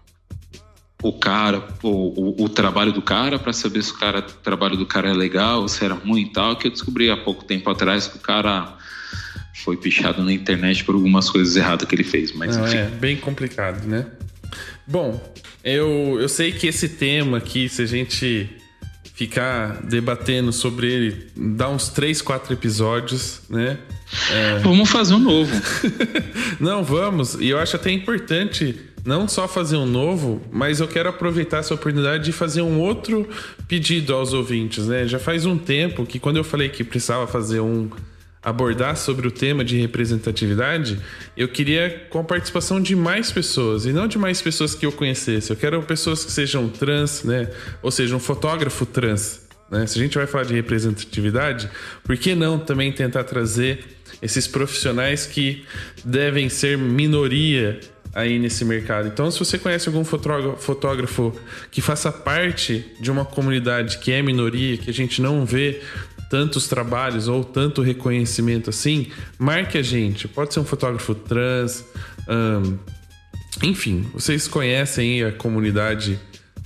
o cara, o trabalho do cara para saber se o trabalho do cara é legal, se era ruim e tal, que eu descobri há pouco tempo atrás que o cara foi pichado na internet por algumas coisas erradas que ele fez. Mas enfim. É bem complicado, né? Bom, eu sei que esse tema aqui, se a gente ficar debatendo sobre ele, dá uns 3, 4 episódios, né? Vamos fazer um novo. Não, vamos. E eu acho até importante não só fazer um novo, mas eu quero aproveitar essa oportunidade de fazer um outro pedido aos ouvintes, né? Já faz um tempo que quando eu falei que precisava fazer abordar sobre o tema de representatividade, eu queria com a participação de mais pessoas, e não de mais pessoas que eu conhecesse. Eu quero pessoas que sejam trans, né? Ou seja, um fotógrafo trans, né? Se a gente vai falar de representatividade, por que não também tentar trazer esses profissionais que devem ser minoria aí nesse mercado? Então, se você conhece algum fotógrafo que faça parte de uma comunidade que é minoria, que a gente não vê tantos trabalhos ou tanto reconhecimento assim, marque a gente. Pode ser um fotógrafo trans, enfim, vocês conhecem a comunidade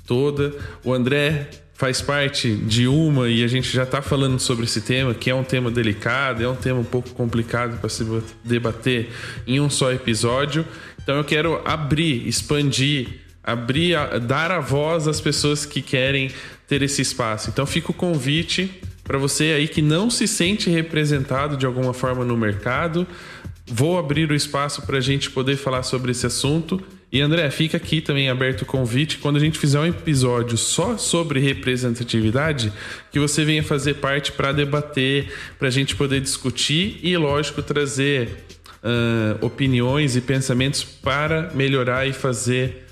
toda. O André faz parte de uma, e a gente já está falando sobre esse tema, que é um tema delicado, é um tema um pouco complicado para se debater em um só episódio. Então eu quero expandir, dar a voz às pessoas que querem ter esse espaço. Então fica o convite para você aí que não se sente representado de alguma forma no mercado. Vou abrir o espaço para a gente poder falar sobre esse assunto. E André, fica aqui também aberto o convite, quando a gente fizer um episódio só sobre representatividade, que você venha fazer parte para debater, para a gente poder discutir e, lógico, trazer opiniões e pensamentos para melhorar e fazer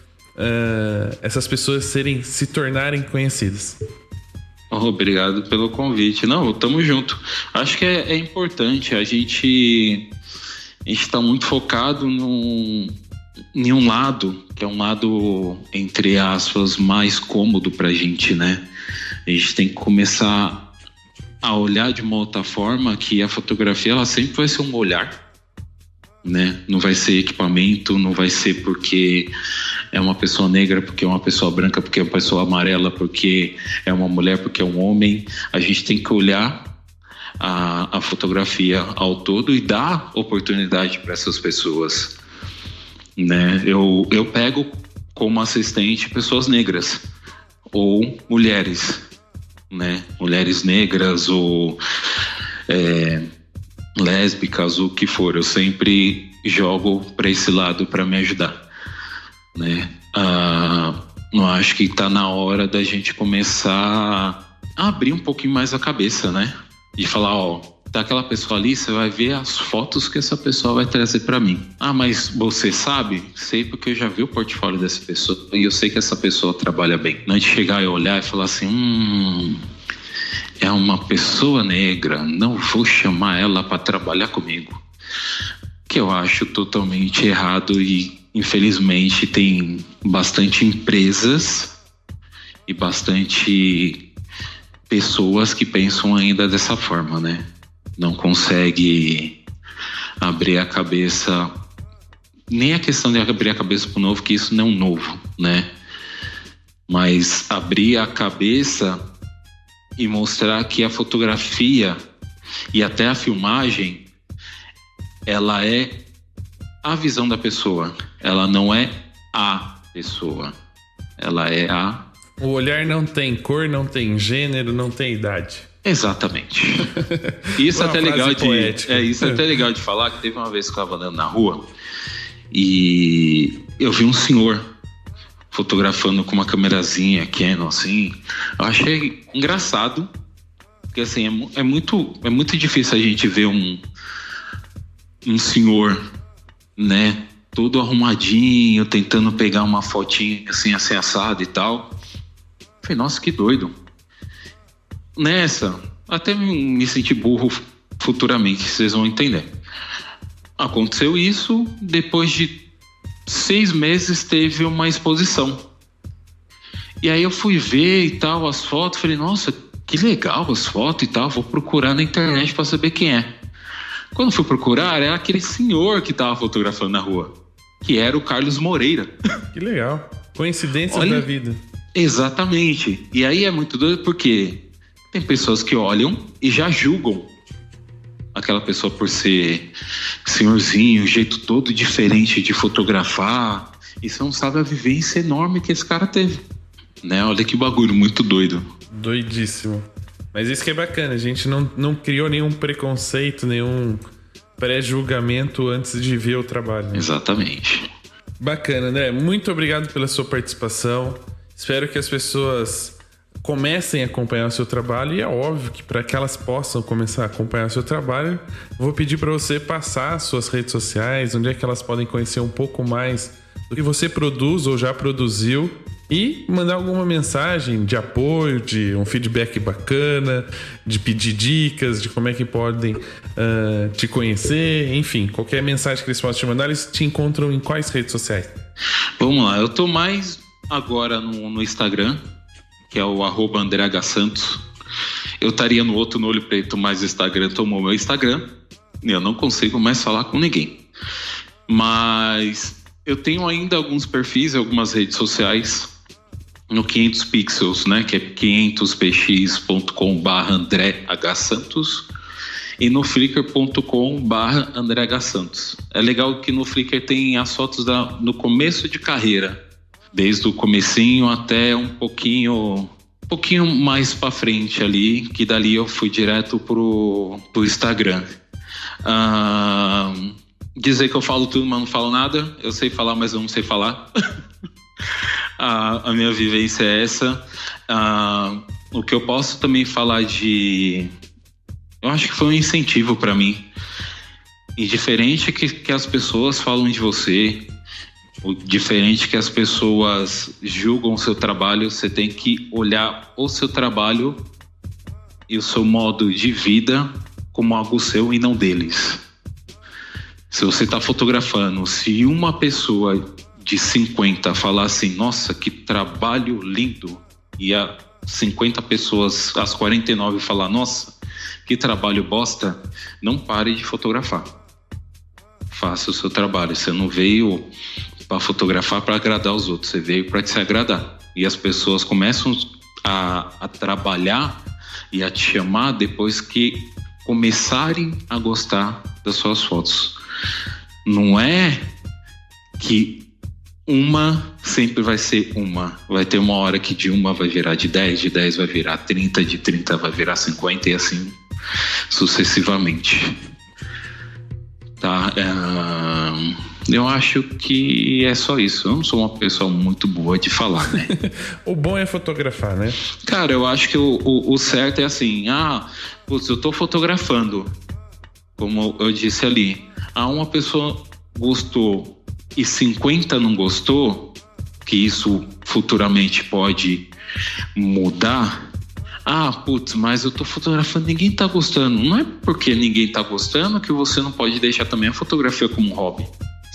essas pessoas se tornarem conhecidas. Obrigado pelo convite. Não, tamo junto. Acho que é importante. A gente está muito focado em um lado, que é um lado, entre aspas, mais cômodo pra gente, né? A gente tem que começar a olhar de uma outra forma, que a fotografia, ela sempre vai ser um olhar, né? Não vai ser equipamento, não vai ser porque é uma pessoa negra, porque é uma pessoa branca, porque é uma pessoa amarela, porque é uma mulher, porque é um homem. A gente tem que olhar a fotografia ao todo e dar oportunidade para essas pessoas, né? Eu pego como assistente pessoas negras ou mulheres, né? Mulheres negras ou lésbicas, o que for. Eu sempre jogo para esse lado para me ajudar, né? Eu acho que tá na hora da gente começar a abrir um pouquinho mais a cabeça, né? De falar, tá aquela pessoa ali, você vai ver as fotos que essa pessoa vai trazer para mim. Mas você sabe? Sei, porque eu já vi o portfólio dessa pessoa e eu sei que essa pessoa trabalha bem. Não é de chegar e olhar e falar assim, é uma pessoa negra, não vou chamar ela para trabalhar comigo. Que eu acho totalmente errado, e infelizmente tem bastante empresas e bastante pessoas que pensam ainda dessa forma, né? Não consegue abrir a cabeça, nem a questão de abrir a cabeça para o novo, que isso não é um novo, né? Mas abrir a cabeça e mostrar que a fotografia e até a filmagem, ela é a visão da pessoa, ela não é a pessoa, ela é a... O olhar não tem cor, não tem gênero, não tem idade. Exatamente. Isso é até legal isso é até legal de falar, que teve uma vez que eu estava andando na rua e eu vi um senhor fotografando com uma câmerazinha Canon, assim. Eu achei engraçado, porque assim, é muito difícil a gente ver um senhor, né, todo arrumadinho, tentando pegar uma fotinha assim assada e tal. Eu falei, nossa, que doido. Nessa, até me senti burro futuramente, vocês vão entender. Aconteceu isso, depois de 6 meses teve uma exposição. E aí eu fui ver e tal as fotos, falei, nossa, que legal as fotos e tal, vou procurar na internet para saber quem é. Quando fui procurar, era aquele senhor que tava fotografando na rua, que era o Carlos Moreira. Que legal. Coincidências da vida. Exatamente. E aí é muito doido porque tem pessoas que olham e já julgam aquela pessoa por ser senhorzinho, um jeito todo diferente de fotografar. E você não sabe a vivência enorme que esse cara teve, né? Olha que bagulho muito doido. Doidíssimo. Mas isso que é bacana, a gente não criou nenhum preconceito, nenhum pré-julgamento antes de ver o trabalho, né? Exatamente. Bacana, André. Muito obrigado pela sua participação. Espero que as pessoas comecem a acompanhar o seu trabalho, e é óbvio que para que elas possam começar a acompanhar o seu trabalho, vou pedir para você passar as suas redes sociais, onde é que elas podem conhecer um pouco mais do que você produz ou já produziu, e mandar alguma mensagem de apoio, de um feedback bacana, de pedir dicas, de como é que podem te conhecer, enfim, qualquer mensagem que eles possam te mandar. Eles te encontram em quais redes sociais? Vamos lá, eu tô mais agora no Instagram, que é o @AndréHSantos. Eu estaria no outro, no Olho Preto, mas o Instagram tomou meu Instagram e eu não consigo mais falar com ninguém. Mas eu tenho ainda alguns perfis, algumas redes sociais no 500 Pixels, né, que é 500px.com/AndréHSantos, e no flickr.com/AndréHSantos. É legal que no Flickr tem as fotos no começo de carreira, desde o comecinho até um pouquinho mais pra frente ali, que dali eu fui direto pro Instagram. Dizer que eu falo tudo, mas não falo nada. Eu sei falar, mas eu não sei falar. A minha vivência é essa. O que eu posso também falar eu acho que foi um incentivo para mim. Indiferente que as pessoas falam de você, o diferente que as pessoas julgam o seu trabalho, você tem que olhar o seu trabalho e o seu modo de vida como algo seu e não deles. Se você está fotografando, se uma pessoa de 50 falar assim, nossa, que trabalho lindo, e a 50 pessoas, as 49 falar, nossa, que trabalho bosta, não pare de fotografar. Faça o seu trabalho. Você não veio para fotografar para agradar os outros, você veio para se agradar. E as pessoas começam a trabalhar e a te chamar depois que começarem a gostar das suas fotos. Não é que uma sempre vai ser uma. Vai ter uma hora que de uma vai virar de 10, de 10 vai virar 30, de 30 vai virar 50 e assim sucessivamente. Tá? Eu acho que é só isso. Eu não sou uma pessoa muito boa de falar, né? O bom é fotografar, né? Cara, eu acho que o certo é assim, putz, eu tô fotografando, como eu disse ali, uma pessoa gostou e 50 não gostou, que isso futuramente pode mudar. Putz, mas eu tô fotografando, ninguém tá gostando. Não é porque ninguém tá gostando que você não pode deixar também a fotografia como um hobby.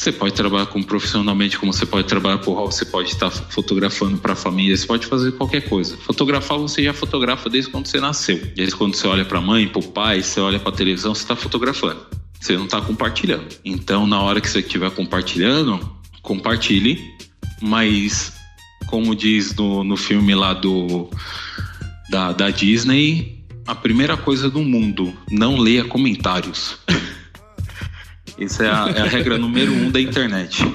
Você pode trabalhar profissionalmente, como você pode trabalhar por hobby, você pode estar fotografando para a família, você pode fazer qualquer coisa. Fotografar, você já fotografa desde quando você nasceu. Desde quando você olha para a mãe, para o pai, você olha para a televisão, você está fotografando. Você não está compartilhando. Então, na hora que você estiver compartilhando, compartilhe, mas como diz no filme lá da Disney, a primeira coisa do mundo, não leia comentários. Essa é a regra número 1 da internet.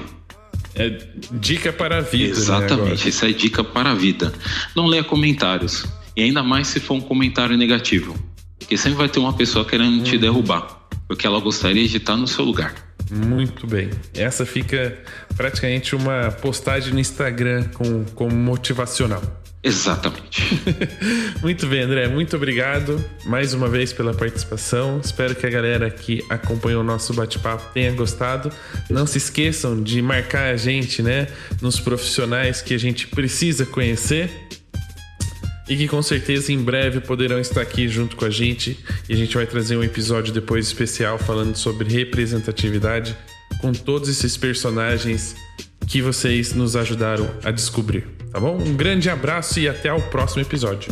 É dica para a vida. Exatamente, né, essa é dica para a vida. Não leia comentários. E ainda mais se for um comentário negativo. Porque sempre vai ter uma pessoa querendo te derrubar. Porque ela gostaria de estar no seu lugar. Muito bem. Essa fica praticamente uma postagem no Instagram com motivacional. Exatamente. Muito bem, André. Muito obrigado mais uma vez pela participação. Espero que a galera que acompanhou o nosso bate-papo tenha gostado. Não se esqueçam de marcar a gente, né, nos profissionais que a gente precisa conhecer e que com certeza em breve poderão estar aqui junto com a gente. E a gente vai trazer um episódio depois especial falando sobre representatividade com todos esses personagens que vocês nos ajudaram a descobrir, tá bom? Um grande abraço e até o próximo episódio.